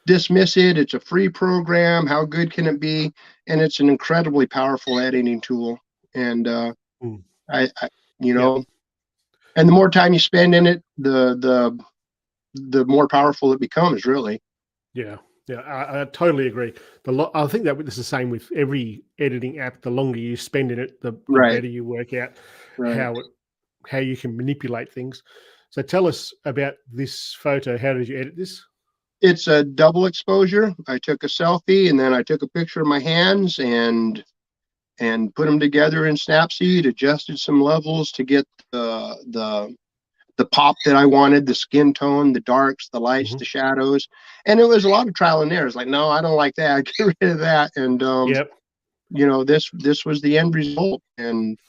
dismiss it. It's a free program. How good can it be? And it's an incredibly powerful editing tool. And I you Yep. know, and the more time you spend in it, the more powerful it becomes, really. Yeah. Yeah, I totally agree. I think that it's the same with every editing app. The longer you spend in it, the Right. better you work out Right. how you can manipulate things. So tell us about this photo. How did you edit this? It's a double exposure. I took a selfie and then I took a picture of my hands and put them together in Snapseed, adjusted some levels to get the pop that I wanted, the skin tone, the darks, the lights, the shadows. And it was a lot of trial and error. It's like, no, I don't like that. Get rid of that. And Yep. you know, this was the end result. And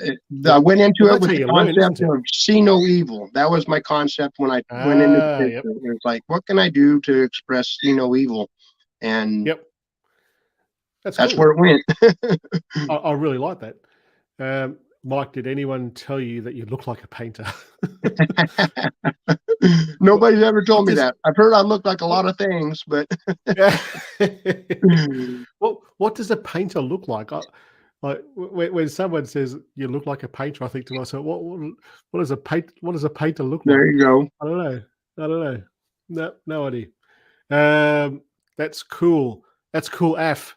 I Well, went into it that's with how the you learn, concept isn't it? of see no evil. That was my concept when I went into the Yep. picture. It was like, what can I do to express see no evil? And Yep. That's that's cool. where it went. I really like that. Mike, did anyone tell you that you look like a painter? Nobody's ever told me does- that. I've heard I look like a lot of things, but Yeah. What does a painter look like? Like when someone says you look like a painter, I think to myself, what does a painter look like? there you go. I don't know. No idea. That's cool. That's cool. F.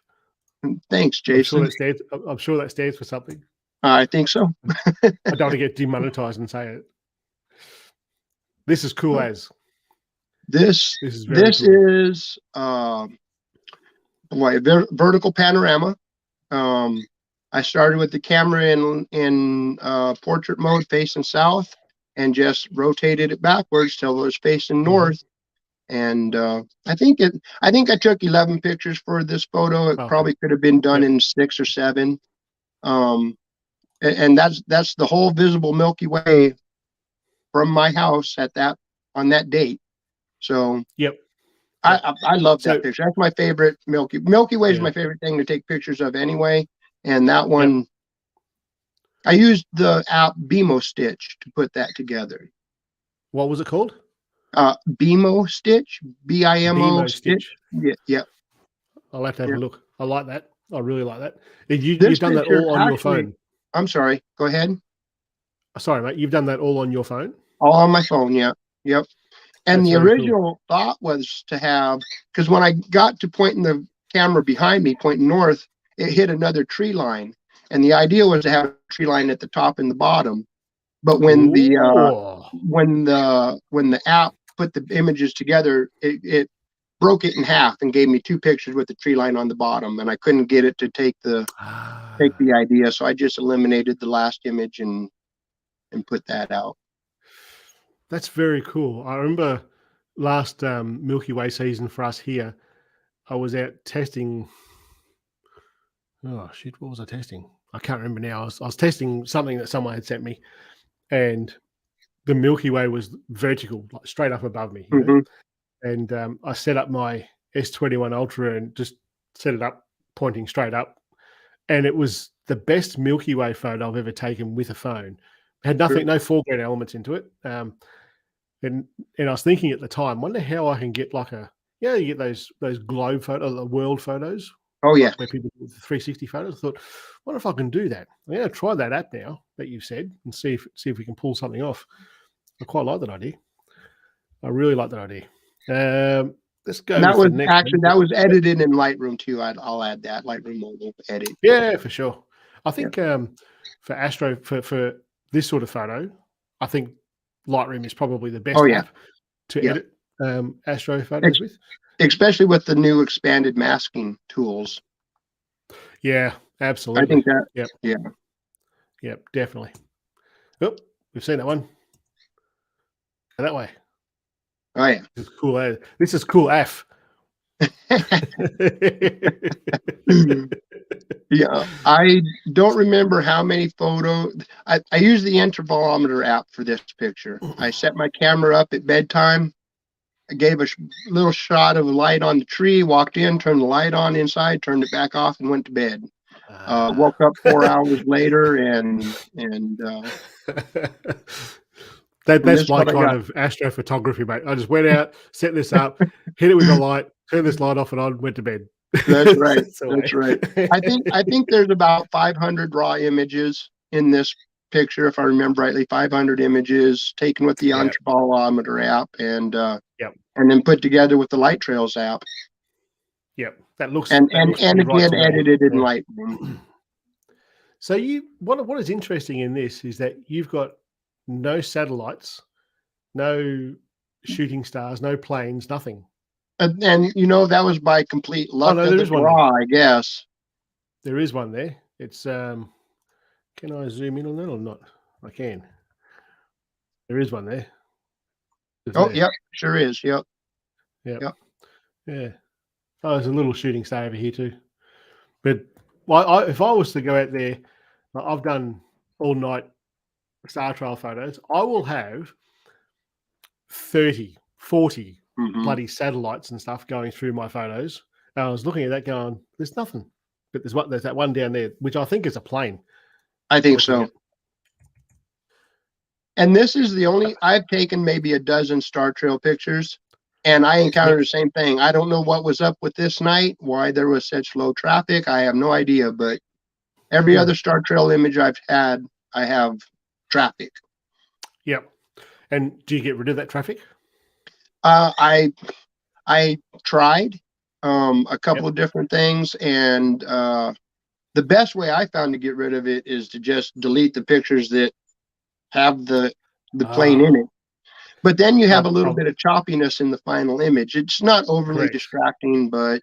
Thanks, I'm sure Jason. that stands for something. I think so. I don't want to get demonetized and say it. This is cool as. This is very cool. Vertical panorama. I started with the camera in portrait mode facing south and just rotated it backwards till it was facing north. And I think I took 11 pictures for this photo. It probably could have been done in 6 or 7. And that's the whole visible Milky Way from my house on that date. So I love that picture. That's my favorite. Milky Way is my favorite thing to take pictures of anyway. And that one, I used the app BMO Stitch to put that together. What was it called? BMO Stitch, BIMO Stitch. Yeah. I'll have to have a look. I like that. I really like that. You've done that all on your phone. I'm sorry. Go ahead. Sorry, mate. You've done that all on your phone? All on my phone. Yeah. Yep. And That's the original thought was to have, because when I got to pointing the camera behind me, pointing north, it hit another tree line. And the idea was to have a tree line at the top and the bottom. But when the app put the images together, it broke it in half and gave me 2 pictures with the tree line on the bottom, and I couldn't get it to take the idea, so I just eliminated the last image and put that out. That's very cool. I remember last Milky Way season for us here, I was out testing. Oh shit! What was I testing? I can't remember now. I was testing something that someone had sent me, and the Milky Way was vertical, like straight up above me. You know? And I set up my S21 Ultra and just set it up pointing straight up, and it was the best Milky Way photo I've ever taken with a phone. It had nothing, no foreground elements into it. And I was thinking at the time, wonder how I can get like you get those globe photos, the world photos. Oh yeah, where people do the 360 photos. I thought, what if I can do that? I'm going to try that app now that you've said and see if we can pull something off. I quite like that idea. I really like that idea. Let's go. That was actually that was edited in Lightroom too. I'll add that Lightroom mobile edit. Yeah, for sure. I think for Astro for this sort of photo, I think Lightroom is probably the best app to edit Astro photos with, especially with the new expanded masking tools. Yeah, absolutely. I think that. Yep, definitely. Oh, we've seen that one. Go that way. Oh yeah, this is cool. This is cool. F. Yeah, I don't remember how many photos. I used the intervalometer app for this picture. I set my camera up at bedtime. I gave a little shot of a light on the tree, walked in, turned the light on inside, turned it back off, and went to bed. Woke up 4 hours later, and And this That's is my what I kind got. of astrophotography, mate. I just went out, set this up, hit it with the light, turned this light off and on, went to bed. That's right. That's the That's way. right. I think there's about 500 raw images in this picture, if I remember rightly. 500 images taken with the Yeah. Anthropolometer app and Yep. and then put together with the Light Trails app. Yep. That looks And pretty right again to me. edited in Yeah. Lightroom. So what is interesting in this is that you've got no satellites, no shooting stars, no planes, nothing. And you know, that was by complete Oh luck no, of there the is one there. draw, I guess. There is one there. It's can I zoom in on that or not? I can. There is one there. It's Oh, there. yep, sure is. Yep. Yep. Yep. Yeah. Oh, there's a little shooting star over here too. But if I was to go out there, I've done all night star trail photos. I will have 30, 40 bloody satellites and stuff going through my photos. And I was looking at that going, there's nothing. But there's that one down there, which I think is a plane. I think so. And this is the only, I've taken maybe a dozen Star Trail pictures, and I encountered the same thing. I don't know what was up with this night, why there was such low traffic. I have no idea, but every other Star Trail image I've had, I have traffic. Yep. And do you get rid of that traffic? I tried a couple of different things, and the best way I found to get rid of it is to just delete the pictures that have the plane in it. But then you have a little bit of choppiness in the final image. It's not overly distracting, but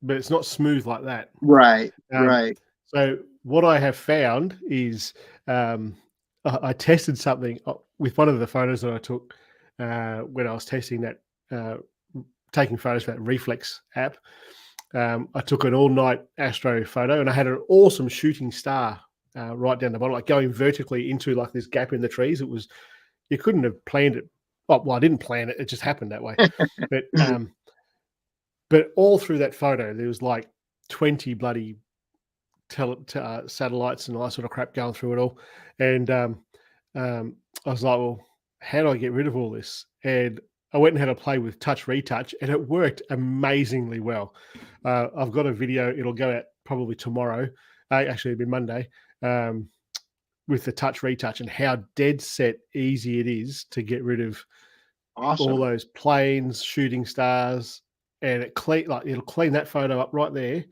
it's not smooth like that. Right, right. So what I have found is I tested something with one of the photos that I took when I was testing that, taking photos for that Reflex app. I took an all-night astro photo, and I had an awesome shooting star right down the bottom, like going vertically into like this gap in the trees. It was, you couldn't have planned it. Well, I didn't plan it. It just happened that way. But all through that photo, there was like 20 bloody satellites and all that sort of crap going through it all. And I was like, well, how do I get rid of all this? And I went and had a play with touch retouch, and it worked amazingly well. I've got a video. It'll go out probably tomorrow. Actually, it'll be Monday. With the touch retouch and how dead set easy it is to get rid of all those planes, shooting stars, and it'll clean that photo up right there.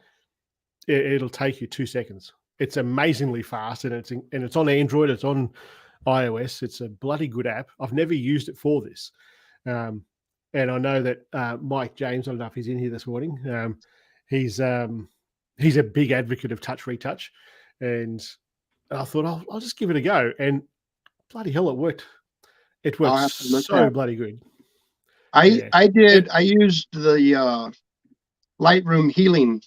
It'll take you 2 seconds. It's amazingly fast, and it's on Android. It's on iOS. It's a bloody good app. I've never used it for this. And I know that Mike James, I don't know if he's in here this morning. He's a big advocate of touch retouch, and I thought I'll just give it a go. And bloody hell, it worked. It worked so bloody good. I used the Lightroom healing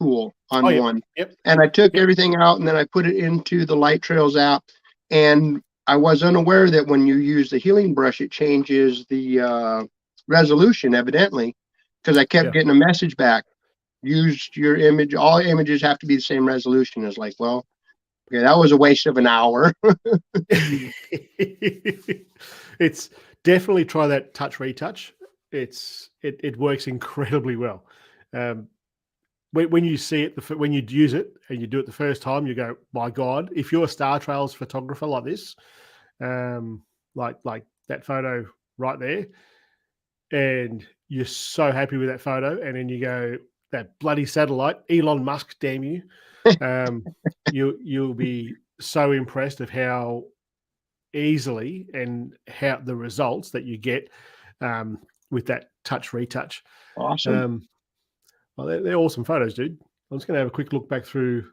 tool on one. And I took everything out, and then I put it into the Light Trails app, and I was unaware that when you use the healing brush, it changes the resolution, evidently, because I kept getting a message back. Used your image. All images have to be the same resolution. It's like, well, okay, that was a waste of an hour. It's definitely try that touch retouch. It works incredibly well. When you see it, when you use it and you do it the first time, you go, my God, if you're a Star Trails photographer like this, like that photo right there, and you're so happy with that photo, and then you go, that bloody satellite, Elon Musk, damn you. You'll be so impressed of how easily and how the results that you get with that touch retouch. Awesome. Well, they're awesome photos, dude. I'm just going to have a quick look back through.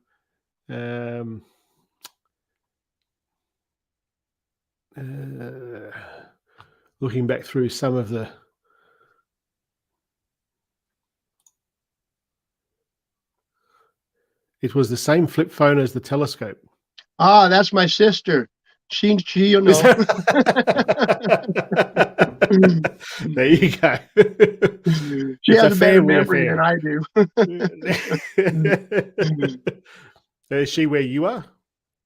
Looking back through some of the. It was the same flip phone as the telescope. Ah, that's my sister. She, you know. There you go. She has a better memory than I do. Is she where you are?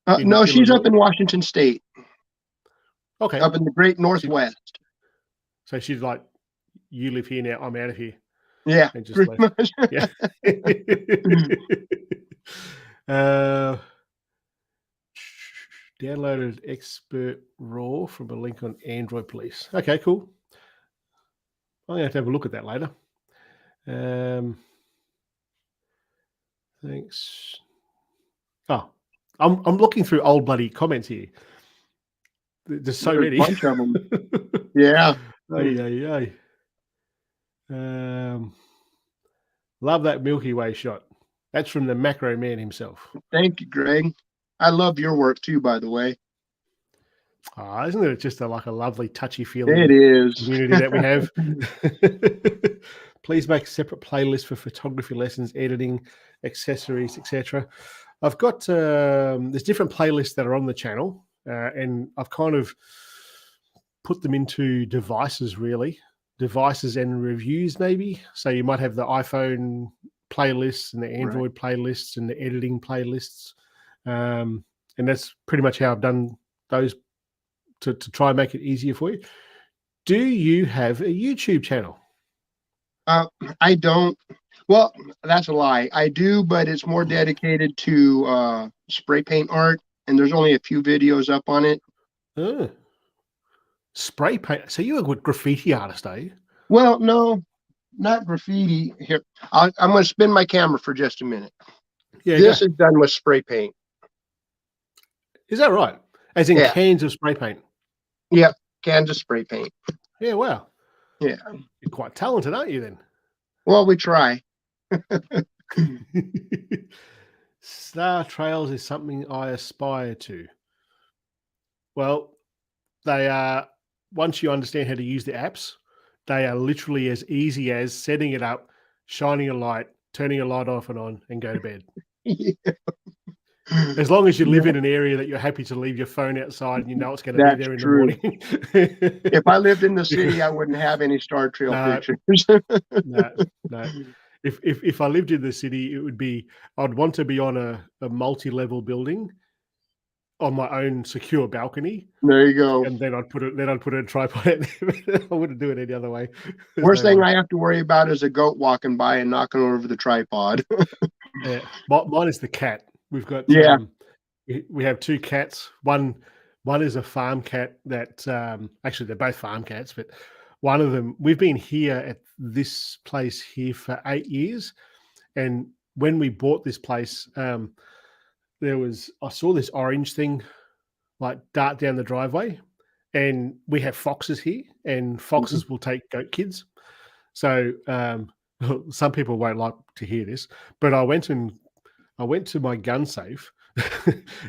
No, she's up in Washington State. Okay. up in the great Northwest. So she's like, you live here now, I'm out of here. Yeah, And just pretty left. much. Yeah. Downloaded Expert Raw from a link on Android, please. Okay, cool. I'm going to have a look at that later. Thanks. Oh, I'm looking through old bloody comments here. There's so many. A bunch of them. Yeah. Ay. Love that Milky Way shot. That's from the Macro Man himself. Thank you, Greg. I love your work too, by the way. Oh, isn't it just a lovely, touchy-feely It is. community that we have? Please make a separate playlist for photography lessons, editing, accessories, etc. I've got there's different playlists that are on the channel, and I've kind of put them into devices, really. Devices and reviews, maybe. So you might have the iPhone playlists and the Android playlists and the editing playlists. And that's pretty much how I've done those to try and make it easier for you. Do you have a YouTube channel? I don't. Well, that's a lie. I do, but it's more dedicated to spray paint art, and there's only a few videos up on it. Oh. Spray paint. So you're a good graffiti artist, are you? Well, no, not graffiti. Here, I'm going to spin my camera for just a minute. Yeah, this is done with spray paint. Is that right? As in cans of spray paint? Yeah, cans of spray paint. Yeah, wow. Yeah. You're quite talented, aren't you, then? Well, we try. Star Trails is something I aspire to. Well, they are, once you understand how to use the apps, they are literally as easy as setting it up, shining a light, turning a light off and on, and go to bed. Yeah. As long as you live in an area that you're happy to leave your phone outside and you know it's going to be there in the morning. If I lived in the city, I wouldn't have any Star Trail pictures. No. If I lived in the city, it would be, I'd want to be on a multi-level building on my own secure balcony. There you go. And then I'd put a tripod out there. I wouldn't do it any other way. Worst thing I have to worry about is a goat walking by and knocking over the tripod. Yeah, mine is the cat. We've got we have two cats. One is a farm cat that actually they're both farm cats, but one of them, we've been here at this place here for 8 years, and when we bought this place, I saw this orange thing like dart down the driveway, and we have foxes here, and foxes will take goat kids. So some people won't like to hear this, but I went to my gun safe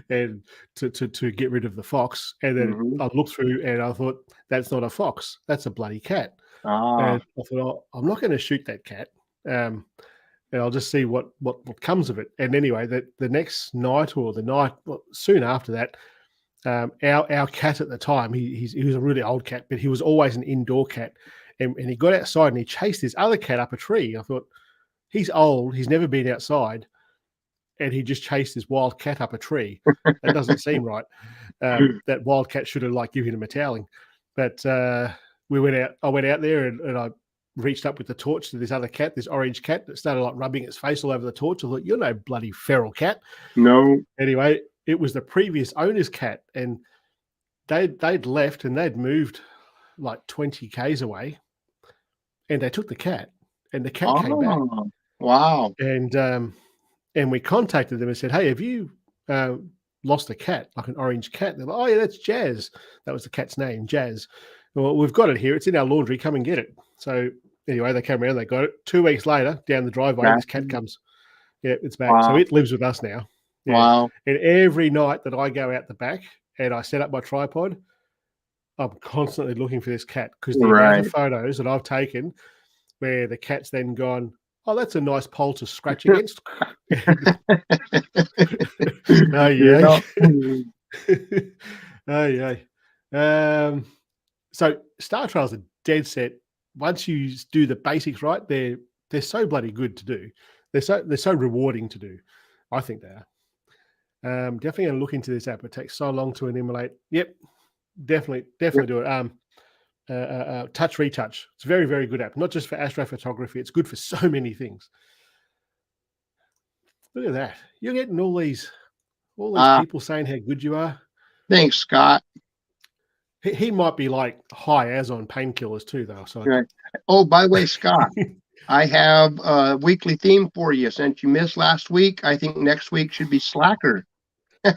and to get rid of the fox, and then I looked through and I thought, that's not a fox, that's a bloody cat. And I thought, I'm not going to shoot that cat, and I'll just see what comes of it. And anyway, the next night or the night soon after that, our cat at the time, he was a really old cat, but he was always an indoor cat, and he got outside and he chased this other cat up a tree. I thought, he's old, he's never been outside, and he just chased this wild cat up a tree. That doesn't seem right. That wild cat should have given him a toweling. But I went out there and I reached up with the torch to this other cat, this orange cat, that started rubbing its face all over the torch. I thought, you're no bloody feral cat. No. Anyway, it was the previous owner's cat, and they'd left and they'd moved 20 k's away, and they took the cat, and the cat came back. Wow. And we contacted them and said, hey, have you lost a cat, like an orange cat? They're like, oh, yeah, that's Jazz. That was the cat's name, Jazz. Well, we've got it here. It's in our laundry. Come and get it. So anyway, they came around, they got it. 2 weeks later, down the driveway, this cat comes. Yeah, it's back. Wow. So it lives with us now. Yeah. Wow. And every night that I go out the back and I set up my tripod, I'm constantly looking for this cat, because the amount of photos that I've taken where the cat's then gone, oh, that's a nice pole to scratch against. Oh, yeah. Oh, yeah. So Star Trails are dead set. Once you do the basics right, they're so bloody good to do. They're so rewarding to do. I think they are. Definitely going to look into this app. It takes so long to emulate. Yep. Definitely do it. Touch Retouch. It's a very, very good app. Not just for astrophotography. It's good for so many things. Look at that. You're getting all these people saying how good you are. Thanks, Scott. He might be like high as on painkillers too, though. So right. Oh, by the way, Scott, I have a weekly theme for you. Since you missed last week, I think next week should be Slacker. I'm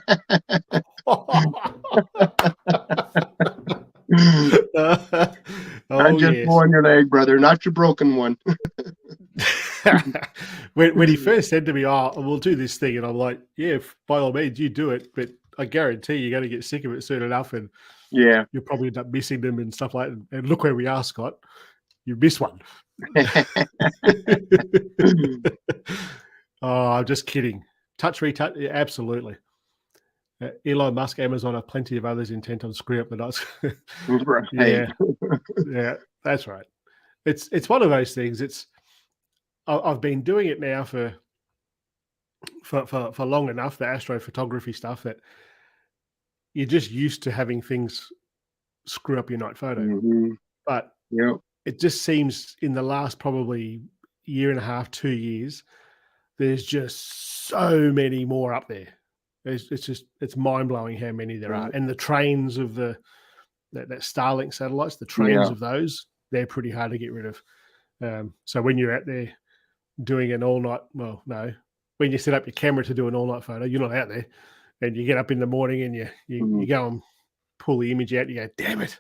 just pulling your leg, brother, not your broken one. when he first said to me, "Oh, we'll do this thing," and I'm like, "Yeah, by all means, you do it," but I guarantee you're going to get sick of it soon enough, and yeah, you'll probably end up missing them and stuff like that. And look where we are, Scott. You missed one. Oh, I'm just kidding. Touch Retouch, yeah, absolutely. Elon Musk, Amazon have plenty of others intent on screwing up the nuts. Right. Yeah, that's right. It's one of those things. I've been doing it now for long enough, the astrophotography stuff, that you're just used to having things screw up your night photo. Mm-hmm. But yep. It just seems in the last probably year and a half, 2 years, there's just so many more up there. It's mind blowing how many there are. And the trains of that Starlink satellites, the trains of those, they're pretty hard to get rid of. So when you're out there doing an all night, when you set up your camera to do an all night photo, you're not out there, and you get up in the morning and you go and pull the image out. You go, damn it!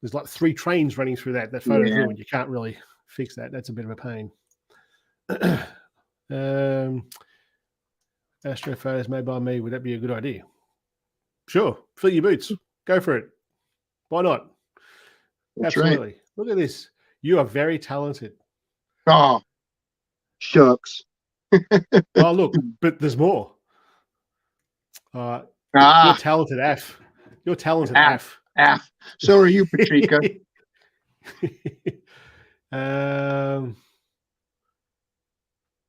There's like 3 trains running through that photo through, and you can't really fix that. That's a bit of a pain. Astro photos made by me. Would that be a good idea? Sure. Fill your boots. Go for it. Why not? That's Absolutely. Right. Look at this. You are very talented. Oh, shucks. Oh, look, but there's more. You're talented, Af. You're talented, Af. So are you, Patrica.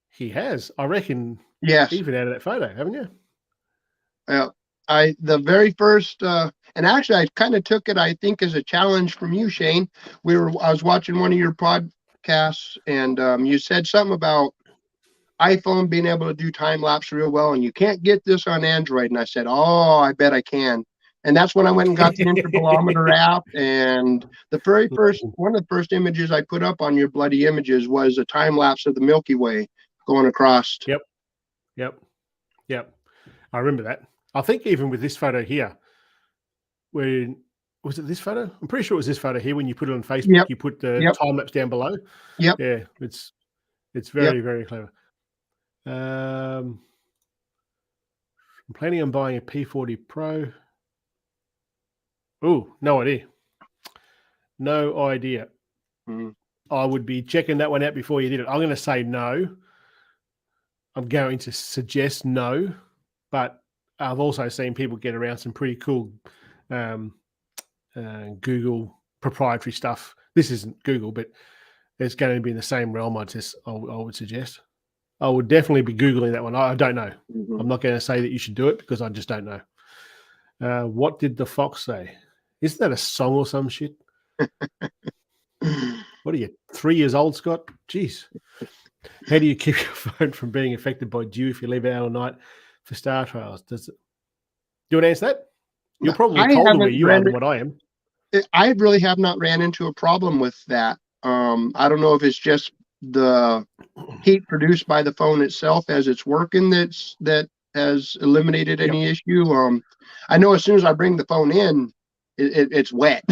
He has, I reckon. Yes. Even out of that photo, haven't you? The very first, and actually, I kind of took it, I think, as a challenge from you, Shane. I was watching one of your podcasts, and you said something about iPhone being able to do time lapse real well, and you can't get this on Android. And I said, oh, I bet I can. And that's when I went and got the Intervalometer app. And the very first, one of the first images I put up on your bloody images was a time lapse of the Milky Way going across. Yep. I remember that. I think even with this photo here, was it this photo? I'm pretty sure it was this photo here. When you put it on Facebook, you put the time lapse down below. Yeah, it's very, very clever. I'm planning on buying a P40 Pro. Oh, no idea. I would be checking that one out before you did it. I'm going to say no. I'm going to suggest no, but I've also seen people get around some pretty cool Google proprietary stuff. This isn't Google, but it's going to be in the same realm. I would suggest. I would definitely be Googling that one. I don't know. I'm not going to say that you should do it because I just don't know. What did the fox say? Isn't that a song or some shit? What are you, 3 years old, Scott? Jeez. How do you keep your phone from being affected by dew if you leave it out all night for star trails? Do you want to answer that? You're probably colder where you are than what I am. I really have not ran into a problem with that. I don't know if it's just the heat produced by the phone itself as it's working that has eliminated any issue. I know as soon as I bring the phone in, it's wet,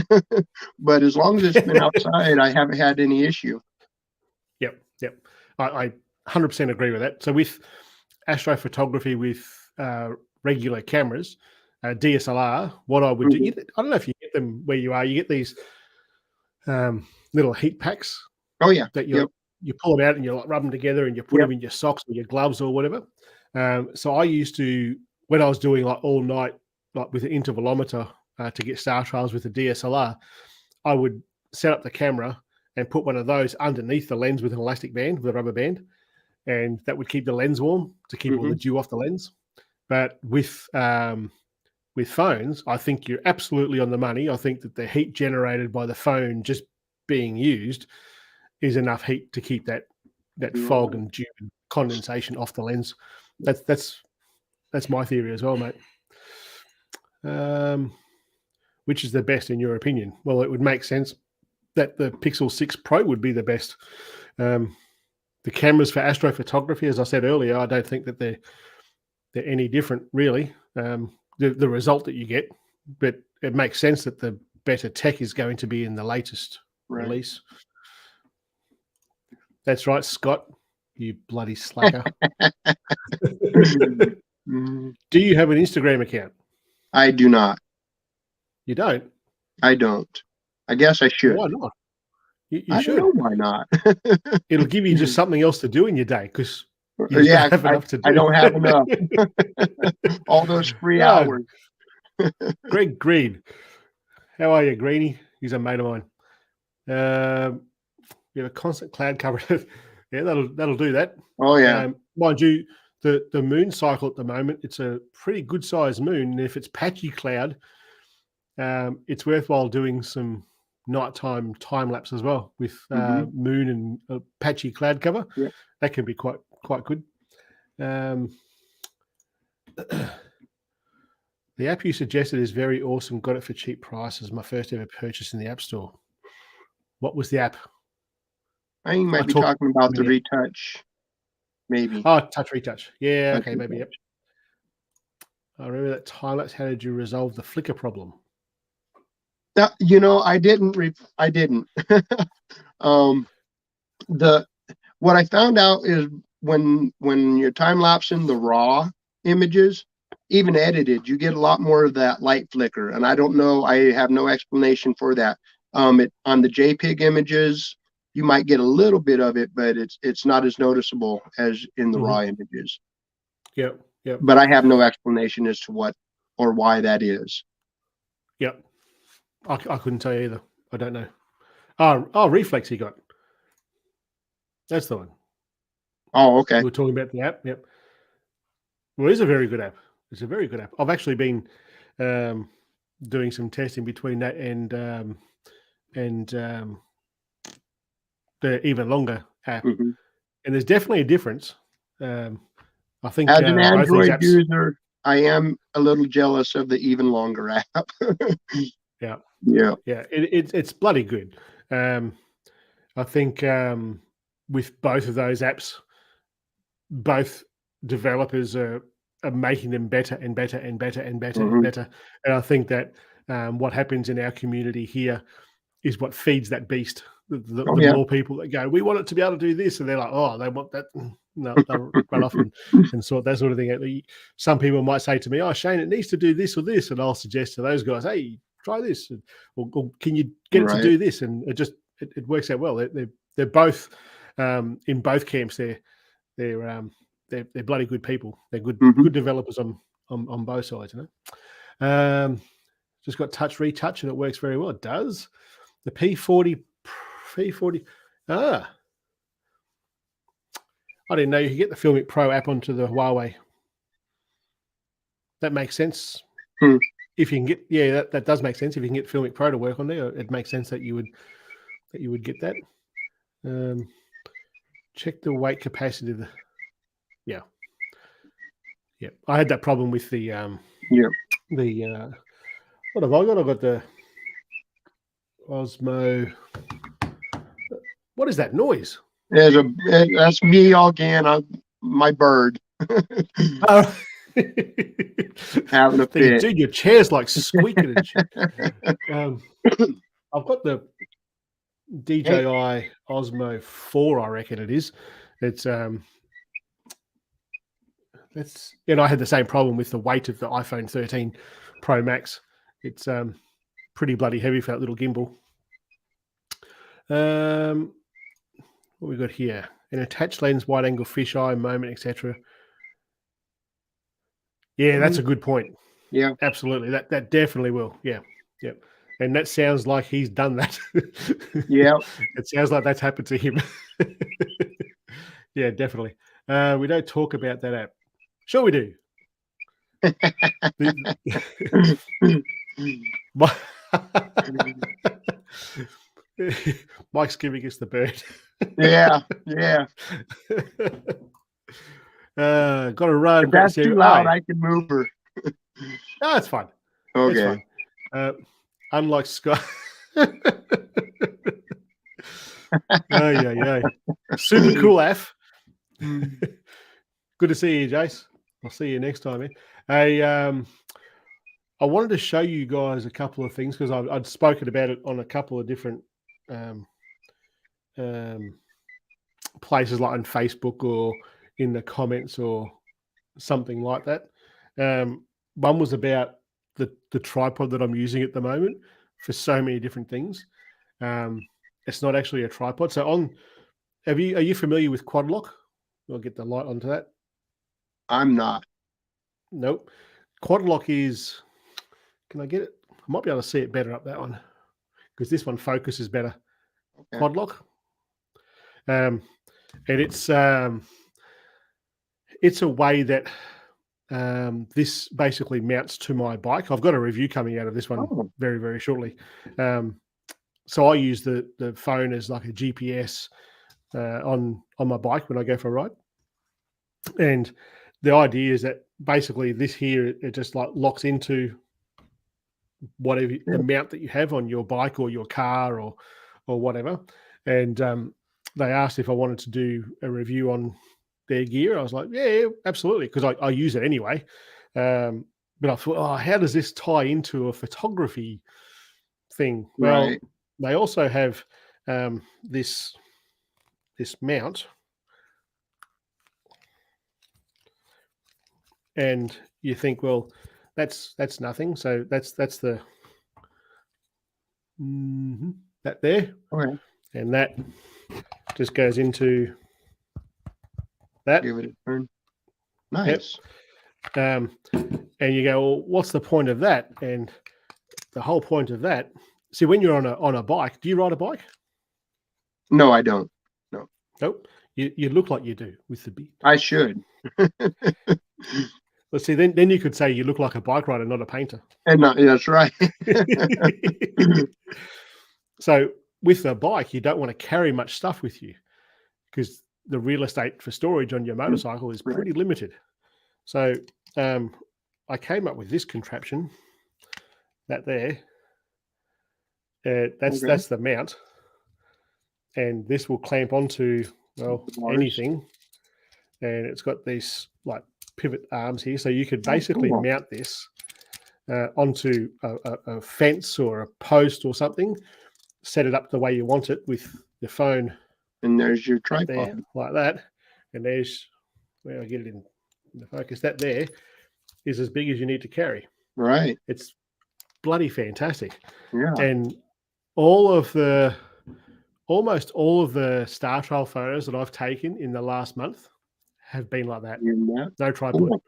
but as long as it's been outside, I haven't had any issue. Yep. I 100% agree with that. So with astrophotography with regular cameras, DSLR, what I would do, I don't know if you get them where you are, you get these little heat packs. Oh yeah. That you pull them out and you rub them together and you put them in your socks or your gloves or whatever. So I used to, when I was doing like all night, like with an intervalometer to get star trails with a DSLR, I would set up the camera and put one of those underneath the lens with an elastic band, with a rubber band, and that would keep the lens warm to keep all the dew off the lens. But with with phones, I think you're absolutely on the money. I think that the heat generated by the phone just being used is enough heat to keep that fog and dew and condensation off the lens. That's my theory as well, mate. Which is the best in your opinion? Well, it would make sense that the Pixel 6 Pro would be the best. The cameras for astrophotography, as I said earlier, I don't think that they're any different, really. The result that you get, but it makes sense that the better tech is going to be in the latest release. That's right, Scott, you bloody slacker. Do you have an Instagram account? I do not. You don't? I don't. I guess I should. Why not? You I should. don't know why not. It'll give you just something else to do in your day because you yeah, don't have enough to do. I don't have enough. All those free hours. Greg Green. How are you, Greenie? He's a mate of mine. We have a constant cloud cover. Yeah, that'll do that. Oh yeah. Mind you, the moon cycle at the moment, it's a pretty good sized moon. And if it's patchy cloud, it's worthwhile doing some nighttime time lapse as well with moon and a patchy cloud cover. Yeah. That can be quite good. The app you suggested is very awesome. Got it for cheap prices. My first ever purchase in the App Store. What was the app? I think you might be talking about the retouch, maybe. Oh, touch retouch. Yeah, Touch okay, retouch. maybe. Yep. I remember that time lapse. How did you resolve the flicker problem? You know, I didn't. What I found out is when you're time lapsing the raw images, even edited, you get a lot more of that light flicker, and I don't know. I have no explanation for that. On the JPEG images, you might get a little bit of it, but it's not as noticeable as in the raw images. Yep. But I have no explanation as to what or why that is. Yep. I couldn't tell you either. I don't know. Oh, Reflex he got. That's the one. Oh, okay. We were talking about the app. Yep. Well, it's a very good app. It's a very good app. I've actually been doing some testing between that and the even longer app, and there's definitely a difference. I think as an Android apps, user, I am a little jealous of the even longer app. Yeah. It's bloody good. I think with both of those apps, both developers are making them better and better and better and better and better. And I think that what happens in our community here is what feeds that beast. The more people that go, we want it to be able to do this, and they're like, oh, they want that. No, they'll run off and sort that sort of thing. Some people might say to me, oh, Shane, it needs to do this or this, and I'll suggest to those guys, hey, try this, or can you get it to do this? And it works out well. They're both in both camps. They're bloody good people. They're good developers on both sides. You know, just got touch retouch and it works very well. It does. The P40. I didn't know you could get the Filmic Pro app onto the Huawei. That makes sense. If you can get, that does make sense. If you can get Filmic Pro to work on there, it makes sense that you would get that. Check the weight capacity of the. Yeah. I had that problem with the what have I got? I've got the Osmo. What is that noise? That's me again. My bird. Having a fit. Dude, your chair's like squeaking and shit. I've got the DJI Osmo 4, I reckon it is. It's I had the same problem with the weight of the iPhone 13 Pro Max. It's pretty bloody heavy for that little gimbal. What we got here? An attached lens, wide angle fisheye, moment, etc. Yeah, that's a good point. Yeah, absolutely. That definitely will. Yeah. And that sounds like he's done that. Yeah, it sounds like that's happened to him. Yeah, definitely. We don't talk about that app. Sure, we do. Mike's giving us the bird. Yeah. Got to run. If that's too loud, I can move her. No, it's fine. Okay. It's fine. Unlike Scott. Yeah. Super cool, Af. Good to see you, Jace. I'll see you next time, man. Hey, I wanted to show you guys a couple of things because I'd spoken about it on a couple of different places, like on Facebook or in the comments or something like that. One was about the tripod that I'm using at the moment for so many different things. It's not actually a tripod. So are you familiar with quad lock? I'll get the light onto that. I'm not. Nope. Quad lock is, can I get it? I might be able to see it better up that one because this one focuses better. Okay. Quad lock. And it's a way that this basically mounts to my bike. I've got a review coming out of this one very, very shortly. So I use the phone as like a GPS on my bike when I go for a ride. And the idea is that basically this here, it just like locks into whatever the mount that you have on your bike or your car or whatever. And they asked if I wanted to do a review on their gear. I was like, yeah, absolutely, because I use it anyway. But I thought, how does this tie into a photography thing? Well, they also have this mount, and you think, well, that's nothing. So that's the that there, and that just goes into that. Give it a turn. Nice. Yep. And you go, well, what's the point of that? And the whole point of that, see, when you're on a bike, do you ride a bike? No, I don't. No. Nope. You look like you do with the beard. I should. Well, see, then you could say you look like a bike rider, not a painter. And that's right. So with a bike, you don't want to carry much stuff with you because the real estate for storage on your motorcycle is pretty limited. So I came up with this contraption, that there. That's the mount, and this will clamp onto anything, and it's got these like pivot arms here, so you could basically mount this onto a fence or a post or something, set it up the way you want it with your phone, and there's your tripod there, like that, and there's where I get it in the focus. That there is as big as you need to carry. Right. It's bloody fantastic. Yeah. And almost all of the Star Trail photos that I've taken in the last month have been like that. No tripod. Cool.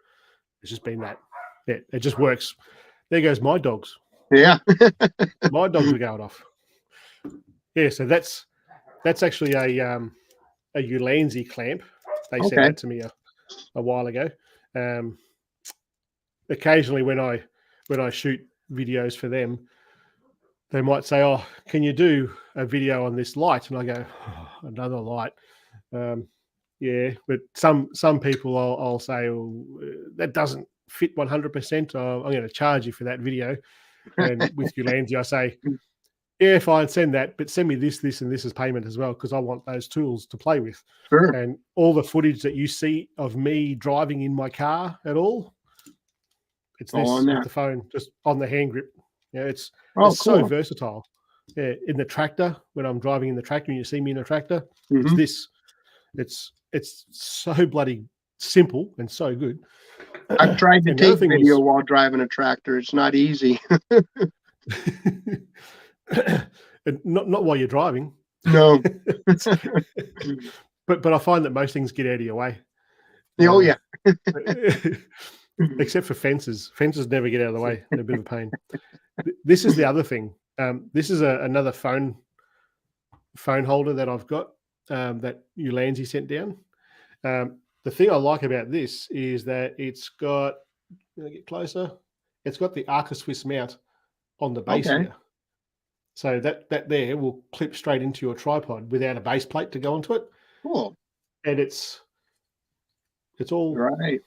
It's just been that. Yeah, it just works. There goes my dogs. Yeah. My dogs are going off. Yeah, so that's actually a Ulanzi clamp. They sent that to me a while ago. Occasionally when I shoot videos for them, they might say, "Oh, can you do a video on this light?" And I go, "Another light." Yeah, but some people I'll say, "Oh, that doesn't fit 100%. I'm going to charge you for that video." And with Ulanzi, I say, "Yeah, fine, send that, but send me this, and this as payment as well, because I want those tools to play with." Sure. And all the footage that you see of me driving in my car at all, it's this with the phone, just on the hand grip. Yeah, it's cool. So versatile. Yeah, in the tractor, when I'm driving in the tractor and you see me in a tractor, it's this. It's so bloody simple and so good. I've tried to take video while driving a tractor. It's not easy. And not while you're driving. No. But I find that most things get out of your way. Oh yeah. Except for fences. Fences never get out of the way. They're a bit of a pain. This is the other thing. This is another phone holder that I've got that Ulanzi sent down. The thing I like about this is that it's got get closer. It's got the Arca Swiss mount on the base Okay. here. So that there will clip straight into your tripod without a base plate to go onto it. Cool. And it's all Right.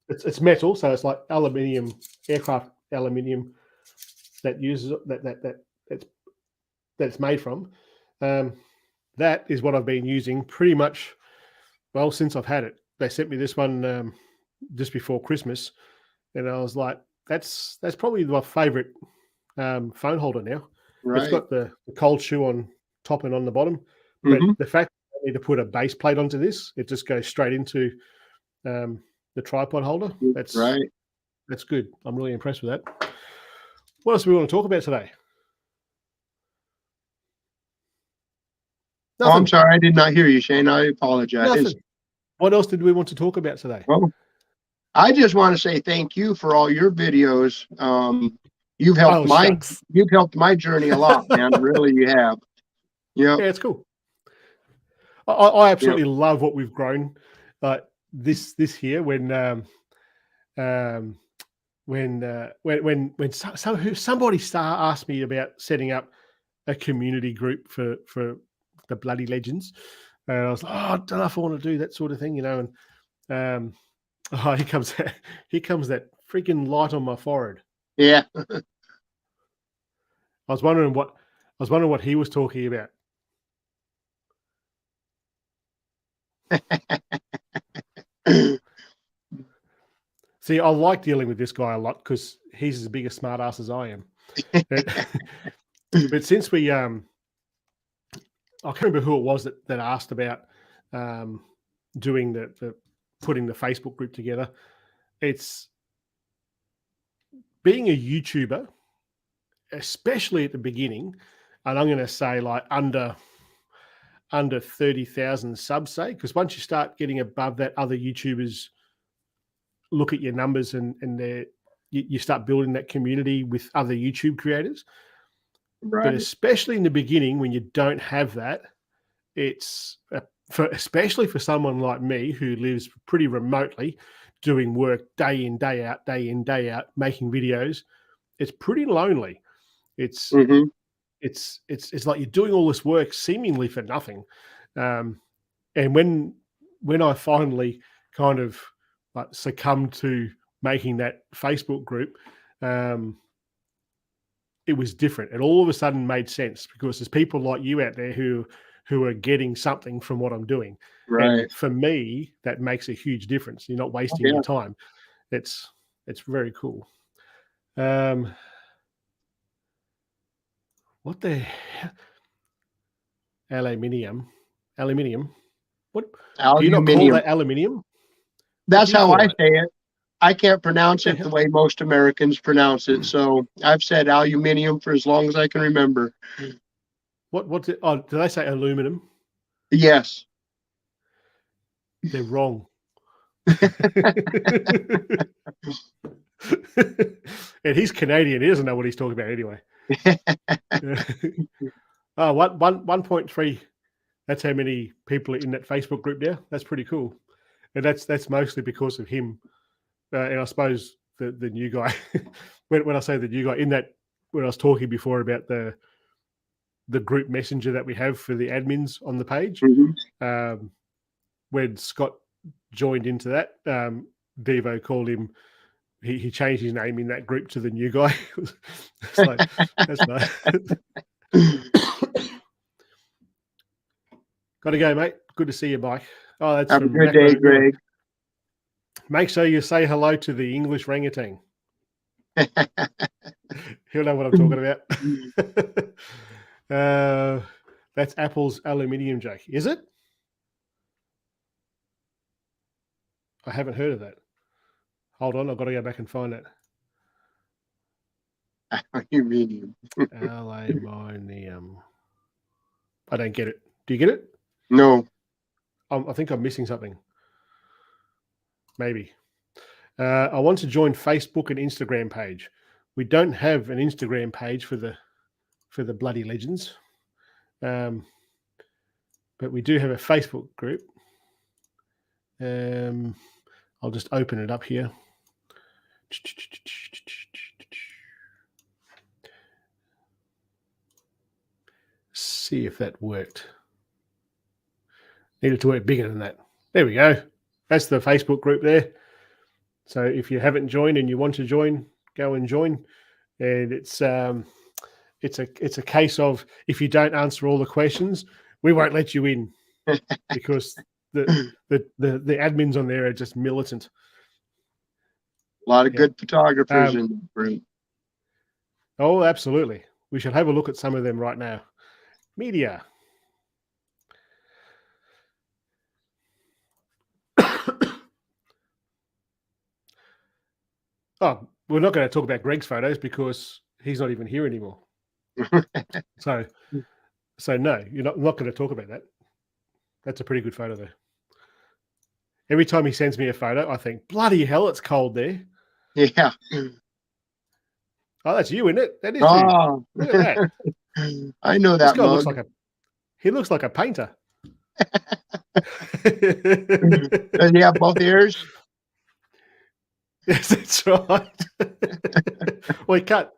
it's metal, so it's like aluminium, aircraft aluminium that uses that's made from. That is what I've been using pretty much, well, since I've had it. They sent me this one just before Christmas, and I was like, that's probably my favorite phone holder now. Right. It's got the cold shoe on top and on the bottom, but Mm-hmm. the fact that I need to put a base plate onto this, it just goes straight into the tripod holder. That's right. That's good. I'm really impressed with that. What else do we want to talk about today? Oh, I'm sorry, I did not hear you, Shane. I apologize. Nothing. What else did we want to talk about today? Well, I just want to say thank you for all your videos. You've helped my journey a lot, man. Really, you have. Yeah, it's cool. I absolutely love what we've grown. This year when somebody asked me about setting up a community group for the bloody legends, and I was like, I don't know if I want to do that sort of thing, And here comes that freaking light on my forehead. Yeah. I was wondering what he was talking about. See, I like dealing with this guy a lot because he's as big a smartass as I am. But since we, I can't remember who it was that asked about doing the putting the Facebook group together. It's being a YouTuber, especially at the beginning, and I'm going to say like under 30,000 subs, say, because once you start getting above that, other YouTubers look at your numbers and you start building that community with other YouTube creators. Right. But especially in the beginning, when you don't have that, it's especially for someone like me who lives pretty remotely, doing work day in, day out, making videos. It's pretty lonely. It's like you're doing all this work seemingly for nothing. And when I finally kind of succumbed to making that Facebook group, it was different. It all of a sudden made sense because there's people like you out there who are getting something from what I'm doing. Right. And for me, that makes a huge difference. You're not wasting your time. It's very cool. What the hell? Aluminium. What? Do you not call that aluminium? That's how I say it. I can't pronounce it the way most Americans pronounce it. So I've said aluminium for as long as I can remember. What's it? Oh, do they say aluminum? Yes. They're wrong. And he's Canadian. He doesn't know what he's talking about anyway. 1.3. That's how many people are in that Facebook group now. That's pretty cool. And that's mostly because of him. And I suppose the new guy, when I say the new guy, in that, when I was talking before about the group messenger that we have for the admins on the page, when Scott joined into that, Devo called him, he changed his name in that group to the new guy. It's like, that's nice. Got to go, mate. Good to see you, Mike. Oh, that's have a good day, Greg. Make sure you say hello to the English orangutan. He'll know what I'm talking about. That's Apple's aluminium, Jake. Is it? I haven't heard of that. Hold on, I've got to go back and find it. Aluminium. Aluminium. I don't get it. Do you get it? No. I think I'm missing something. Maybe. I want to join Facebook and Instagram page. We don't have an Instagram page for the bloody legends, but we do have a Facebook group. I'll just open it up here. See if that worked. Needed to work bigger than that. There we go. That's the Facebook group there. So if you haven't joined and you want to join, go and join. And it's a case of, if you don't answer all the questions, we won't let you in, because the admins on there are just militant. A lot of good photographers in the group. Oh, absolutely. We should have a look at some of them right now. Media. Oh, we're not going to talk about Greg's photos because he's not even here anymore. So no, you're not going to talk about that. That's a pretty good photo though. Every time he sends me a photo, I think, bloody hell, it's cold there. Yeah. Oh, that's you, isn't it? That is you. Look at that. I know that. This guy looks like a painter. Does he have both ears? Yes, that's right. Well, you can't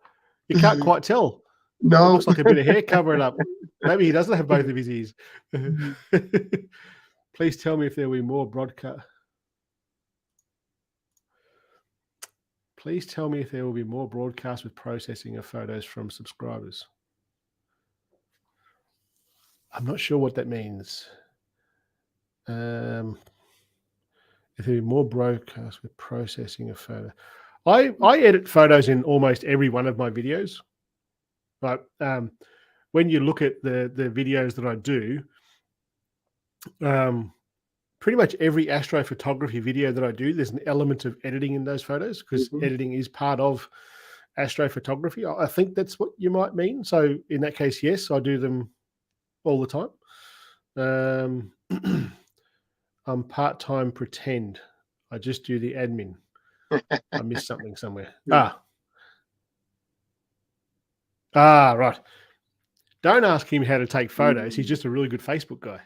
quite tell. No. It looks like a bit of hair covering up. Maybe he doesn't have both of his ears. Please tell me if there will be more broadcast. Please tell me if there will be more broadcasts with processing of photos from subscribers. I'm not sure what that means. If there will be more broadcasts with processing of photo. I edit photos in almost every one of my videos. But when you look at the videos that I do, pretty much every astrophotography video that I do, there's an element of editing in those photos, because editing is part of astrophotography. I think that's what you might mean. So in that case, yes, I do them all the time. I'm part-time pretend. I just do the admin. I missed something somewhere. Right. Don't ask him how to take photos. He's just a really good Facebook guy.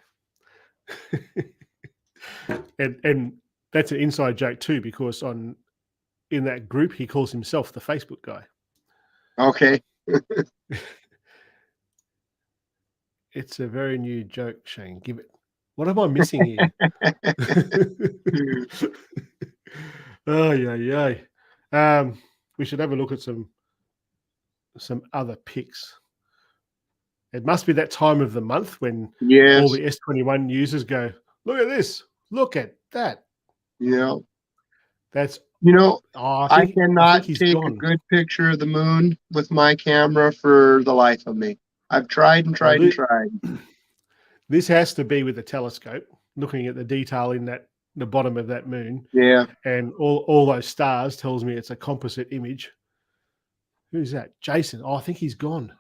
and that's an inside joke too, because in that group he calls himself the Facebook guy. Okay. It's a very new joke, Shane. Give it. What am I missing here? Oh yeah. We should have a look at some other pics. It must be that time of the month when all the S21 users go, look at this, look at that. Yeah. That's, I cannot take a good picture of the moon with my camera for the life of me. I've tried and tried and tried. This has to be with the telescope, looking at the detail in the bottom of that moon. Yeah. And all those stars tells me it's a composite image. Who's that? Jason. Oh, I think he's gone.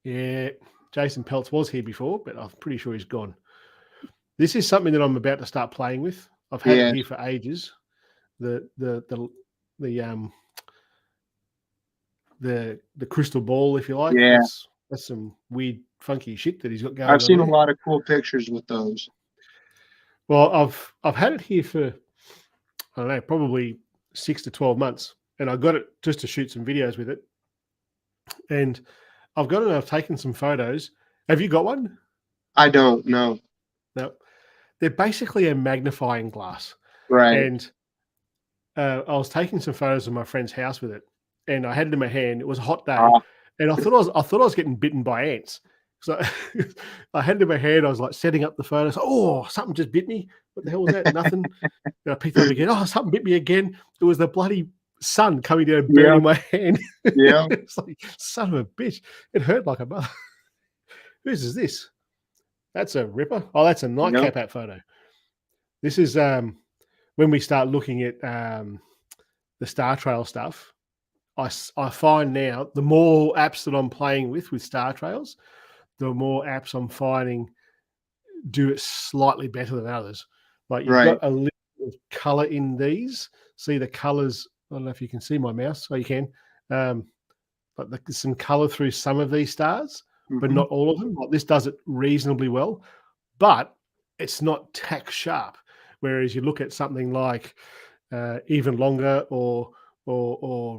Yeah, Jason Peltz was here before, but I'm pretty sure he's gone. This is something that I'm about to start playing with. I've had it here for ages. The crystal ball, if you like. Yeah. That's some weird, funky shit that he's got going on. I've seen a lot of cool pictures with those. Well, I've had it here for, I don't know, probably 6 to 12 months, and I got it just to shoot some videos with it. And I've got it, and I've taken some photos. Have you got one? I don't know. No. They're basically a magnifying glass. Right. And I was taking some photos of my friend's house with it, and I had it in my hand. It was a hot day, and I thought I was getting bitten by ants. So I had it in my hand. I was like setting up the photos. Oh, something just bit me. What the hell was that? Nothing. And I picked it up again. Oh, something bit me again. It was the bloody sun coming down and burning my hand. Yeah. It's like, son of a bitch. It hurt like a mother. Whose is this? That's a ripper. Oh, that's a nightcap app photo. This is when we start looking at the Star Trail stuff. I find now the more apps that I'm playing with Star Trails, the more apps I'm finding do it slightly better than others. Like you've got a little bit of color in these. See the colors. I don't know if you can see my mouse. Oh, you can. But there's some color through some of these stars, but not all of them. Like this does it reasonably well, but it's not tack sharp. Whereas you look at something like even longer, or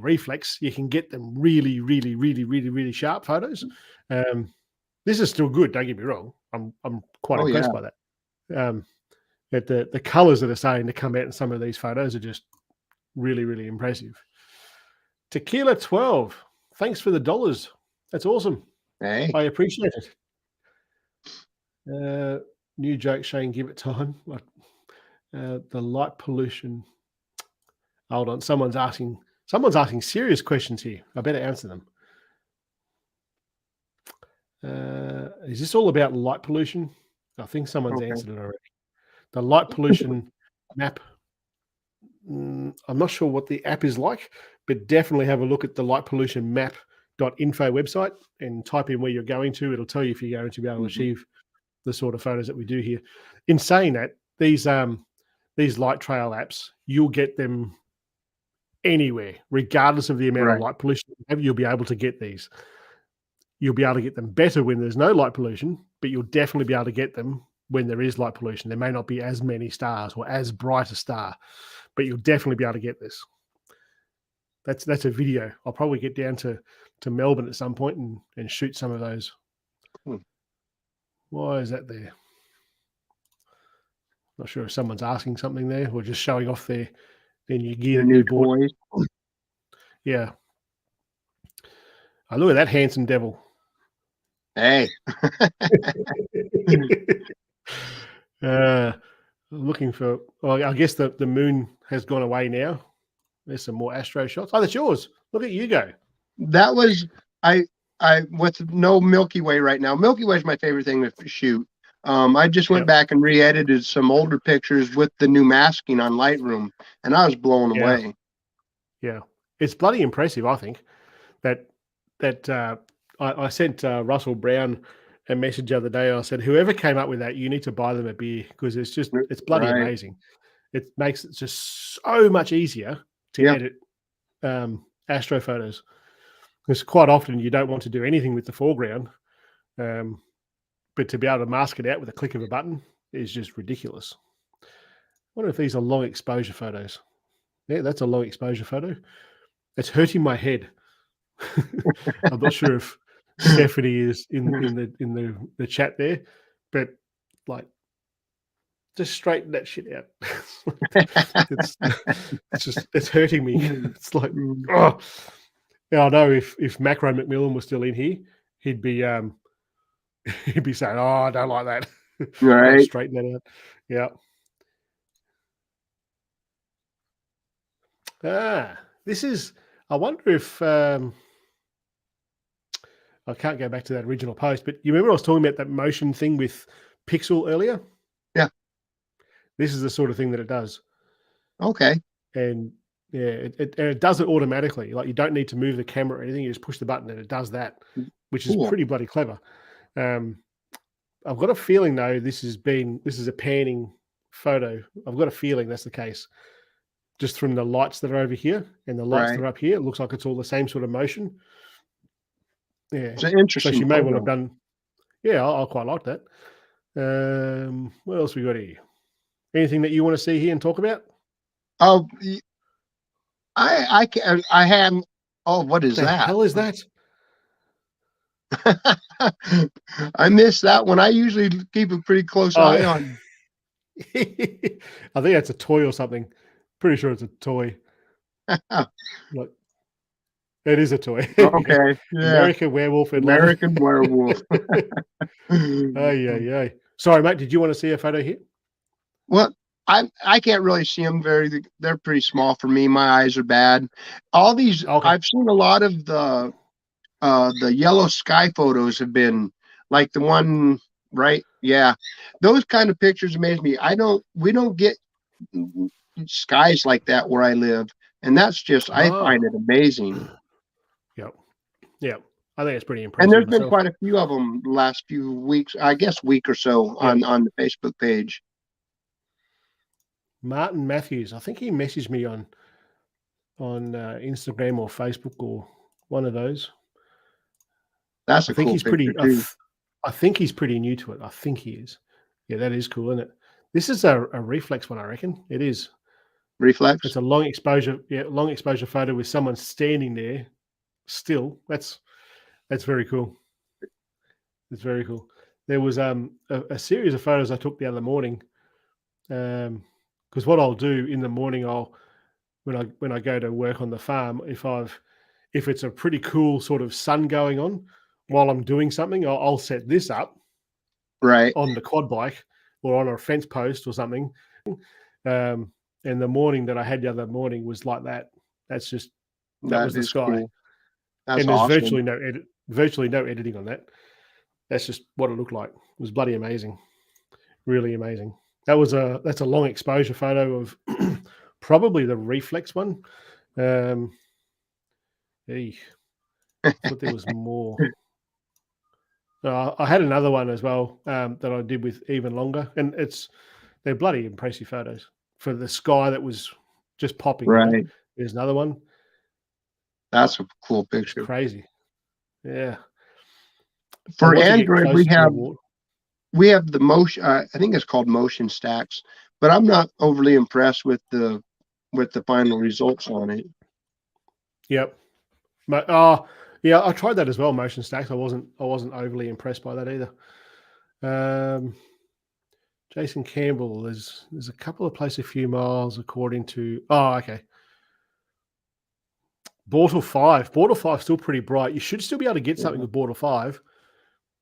reflex, you can get them really, really, really, really, really sharp photos. This is still good. Don't get me wrong. I'm quite impressed by that. But the colors that are starting to come out in some of these photos are just really, really impressive. Tequila 12. Thanks for the dollars. That's awesome. Hey. I appreciate it. New joke, Shane, give it time. The light pollution. Hold on. Someone's asking serious questions here. I better answer them. Is this all about light pollution? I think someone's answered it already. The light pollution map. I'm not sure what the app is like, but definitely have a look at the light pollution map.info website and type in where you're going to. It'll tell you if you're going to be able to achieve the sort of photos that we do here. In saying that, these light trail apps, you'll get them anywhere, regardless of the amount of light pollution you have. You'll be able to get these. You'll be able to get them better when there's no light pollution, but you'll definitely be able to get them when there is light pollution. There may not be as many stars or as bright a star, but you'll definitely be able to get this. That's a video. I'll probably get down to Melbourne at some point and shoot some of those. Why is that there? Not sure if someone's asking something there or just showing off their new gear. New toys. Yeah. Oh, look at that handsome devil. Hey. Looking for, well, I guess the moon has gone away now. There's some more astro shots. Oh, that's yours. Look at you go. That was, I with no Milky Way right now. Milky Way is my favorite thing to shoot. I just went back and re-edited some older pictures with the new masking on Lightroom, and I was blown away. Yeah, it's bloody impressive. I think that I sent Russell Brown a message the other day. I said, whoever came up with that, you need to buy them a beer, because it's bloody amazing. It makes it just so much easier to edit astro photos, because quite often you don't want to do anything with the foreground, but to be able to mask it out with a click of a button is just ridiculous. I wonder if these are long exposure photos. Yeah, that's a long exposure photo. It's hurting my head. I'm not sure if Stephanie is in the chat there, but like, just straighten that shit out. it's hurting me. It's like, oh. Yeah, I know if Macro McMillan was still in here, he'd be saying, "Oh, I don't like that." Right. Straighten that out. Yeah. This is. I wonder if I can't go back to that original post, but you remember I was talking about that motion thing with Pixel earlier? Yeah. This is the sort of thing that it does. Okay. And yeah, it does it automatically. Like, you don't need to move the camera or anything. You just push the button and it does that, which is pretty bloody clever. I've got a feeling though, this is a panning photo. I've got a feeling that's the case. Just from the lights that are over here and the lights that are up here, it looks like it's all the same sort of motion. Yeah, it's an interesting. So she may well have done. Yeah, I quite like that. What else we got here? Anything that you want to see here and talk about? Oh, I had. Oh, what is that? The hell is that? I missed that one. I usually keep a pretty close eye on. I think that's a toy or something. Pretty sure it's a toy. Look, it is a toy. Okay. Yeah. American Werewolf. American Werewolf. Yeah. Sorry, mate. Did you want to see a photo here? Well, I can't really see them they're pretty small for me. My eyes are bad. All these, I've seen a lot of the yellow sky photos have been like the one, right? Yeah. Those kind of pictures amaze me. We don't get skies like that where I live. And that's just, I find it amazing. Yeah. I think it's pretty impressive. And there's been quite a few of them the last few weeks, I guess week or so on the Facebook page. Martin Matthews, I think he messaged me on Instagram or Facebook or one of those. That's a cool picture too. I think he's pretty new to it. I think he is. Yeah, that is cool, isn't it? This is a reflex one, I reckon. It is. reflex. It's a long exposure photo with someone standing there still. That's very cool. It's very cool. There was a series of photos I took the other morning. Because what I'll do in the morning, when I go to work on the farm, if it's a pretty cool sort of sun going on while I'm doing something, I'll set this up Right. on the quad bike or on a fence post or something. And the morning that I had the other morning was like that. That was the sky. Cool. That's and there's awesome. virtually no editing on that. That's just what it looked like. It was bloody amazing. Really amazing. That's a long exposure photo of probably the reflex one. I thought there was more. I had another one as well that I did with even longer, and they're bloody impressive photos for the sky that was just popping. Right. You know? There's another one. That's a cool It's picture. crazy. Yeah. For Android, we have the motion. I think it's called motion stacks, but I'm not overly impressed with the final results on it. Yep. Yeah, I tried that as well. Motion stacks. I wasn't overly impressed by that either. Jason Campbell. There's a couple of places a few miles according to. Oh, okay. Bortle 5. Bortle 5 still pretty bright. You should still be able to get something with Bortle 5.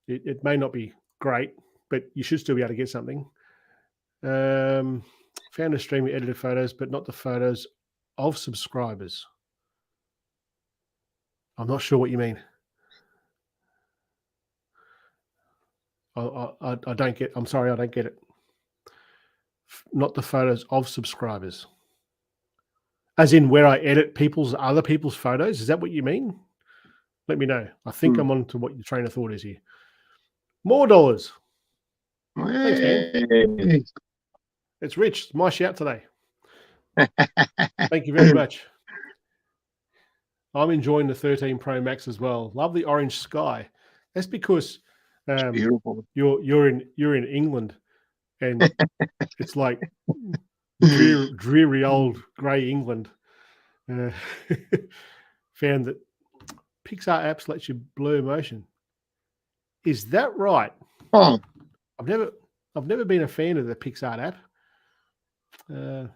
It may not be great, but you should still be able to get something. Found a stream with edited photos, but not the photos of subscribers. I'm not sure what you mean. I don't get. I'm sorry, I don't get it. Not the photos of subscribers. As in where I edit other people's photos? Is that what you mean? Let me know. I think I'm on to what your train of thought is here. More dollars. Thanks, man. It's Rich. It's my shout today. Thank you very much. I'm enjoying the 13 Pro Max as well. Love the orange sky. That's because beautiful. You're in England, and it's like dreary old grey England. Found that Pixar apps lets you blur motion. Is that right? Oh, I've never been a fan of the Pixar app. I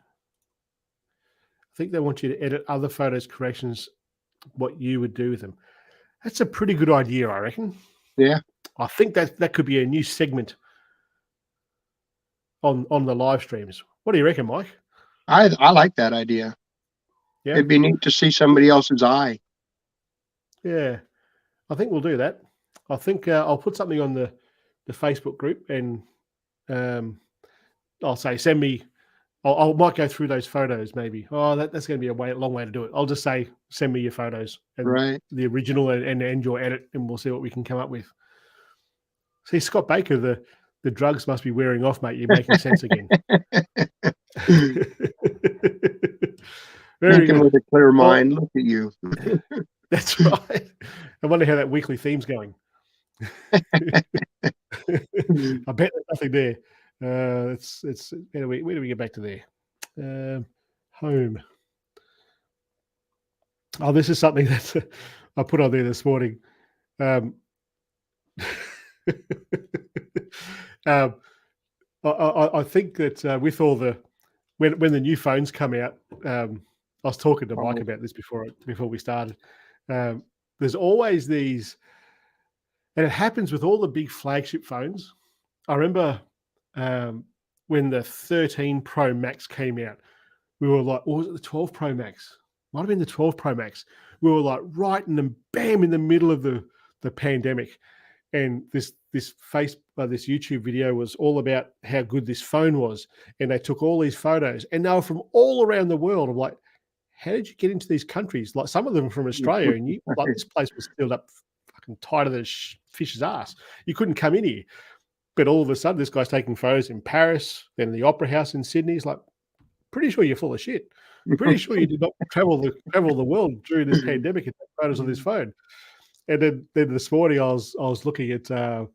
think they want you to edit other photos corrections, what you would do with them. That's a pretty good idea, I reckon. Yeah. I think that could be a new segment on the live streams. What do you reckon, Mike? I like that idea. Yeah. It'd be neat to see somebody else's eye. Yeah. I think we'll do that. I think I'll put something on the Facebook group, and I'll say, send me. I might go through those photos maybe. Oh, that's going to be a long way to do it. I'll just say, send me your photos and the original and your edit, and we'll see what we can come up with. See, Scott Baker, the drugs must be wearing off, mate. You're making sense again. Very Thinking good. with a clear mind. Look at you. That's right. I wonder how that weekly theme's going. I bet there's nothing there. It's where do we get back to there? Home. Oh, this is something that I put on there this morning. I think that with all the when the new phones come out, I was talking to Mike about this before we started. There's always these, and it happens with all the big flagship phones. I remember when the 13 Pro Max came out, we were like, or was it the 12 Pro Max? Might have been the 12 Pro Max. We were like right in the bam in the middle of the pandemic, and this YouTube video was all about how good this phone was, and they took all these photos, and they were from all around the world. I'm like, how did you get into these countries? Like some of them from Australia, and you like this place was filled up fucking tighter than a fish's ass. You couldn't come in here. But all of a sudden, this guy's taking photos in Paris, then the Opera House in Sydney. He's like, pretty sure you're full of shit. Pretty sure you did not travel the world during this pandemic and take photos on this phone. And then this morning, I was looking at some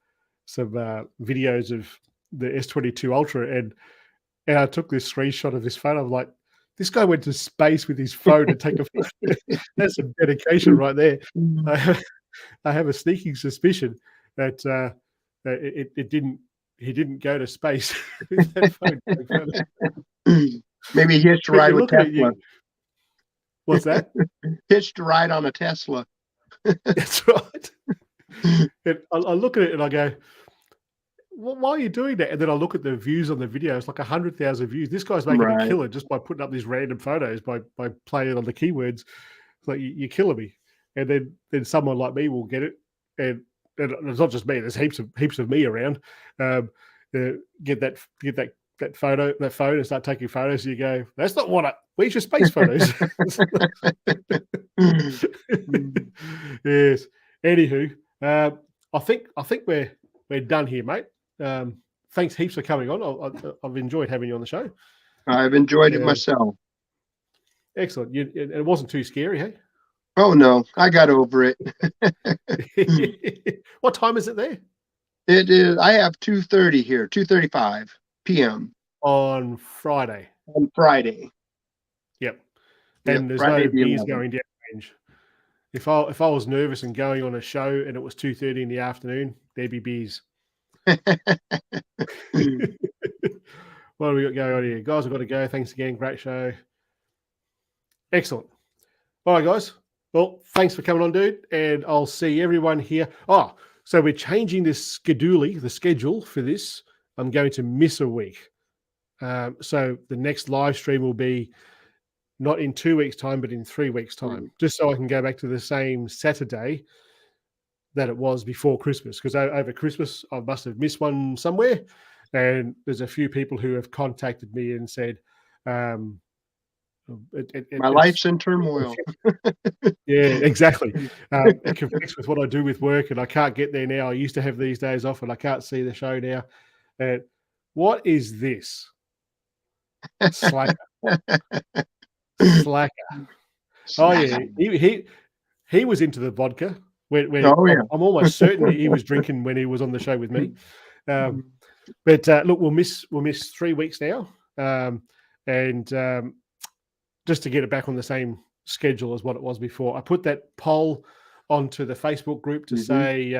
videos of the S22 Ultra, and I took this screenshot of this phone. I'm like, This guy went to space with his phone to take a photo. That's some dedication right there. I have a sneaking suspicion that it didn't. He didn't go to space with that phone. Maybe he hitched a But ride you're with looking at Tesla. you. What's that? Hitched a ride on a Tesla. That's right. And I look at it and I go, why are you doing that? And then I look at the views on the video. It's like 100,000 views. This guy's making a Right. killer just by putting up these random photos, by playing on the keywords. It's like, you're killing me. And then someone like me will get it. And it's not just me. There's heaps of me around. Get that photo, that phone, and start taking photos. And you go, that's not what where's your space photos? Yes. Anywho, I think we're done here, mate. Thanks heaps for coming on. I've enjoyed having you on the show. I've enjoyed it myself. Excellent. It wasn't too scary, hey? Oh no, I got over it. What time is it there? It is. I have 2:30 here, 2:35 p.m. on Friday. on Friday. Yep. And there's Friday no the beers 11th. going down range. If I was nervous and going on a show and it was 2:30 in the afternoon, there'd be beers. What do we got going on here? Guys, I've got to go. Thanks again. Great show. Excellent. All right, guys. Well, thanks for coming on, dude. And I'll see everyone here. Oh, so we're changing the schedule for this. I'm going to miss a week. So the next live stream will be not in 2 weeks' time, but in 3 weeks' time, just so I can go back to the same Saturday that it was before Christmas. Because over Christmas, I must have missed one somewhere. And there's a few people who have contacted me and said, My life's in turmoil. Yeah, exactly. It conflicts with what I do with work, and I can't get there now. I used to have these days off, and I can't see the show now. What is this? Slacker. Oh yeah, he was into the vodka. Oh, yeah. I'm almost certain he was drinking when he was on the show with me. But look, we'll miss 3 weeks now, and just to get it back on the same schedule as what it was before. I put that poll onto the Facebook group to say,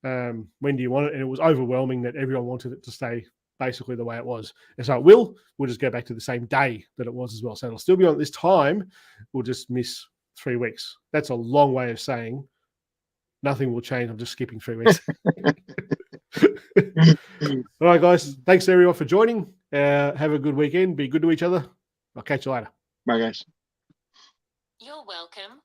when do you want it? And it was overwhelming that everyone wanted it to stay basically the way it was. And so we'll just go back to the same day that it was as well. So it'll still be on at this time. We'll just miss 3 weeks. That's a long way of saying nothing will change. I'm just skipping 3 weeks. All right, guys. Thanks everyone for joining. Have a good weekend. Be good to each other. I'll catch you later. Bye, guys. You're welcome.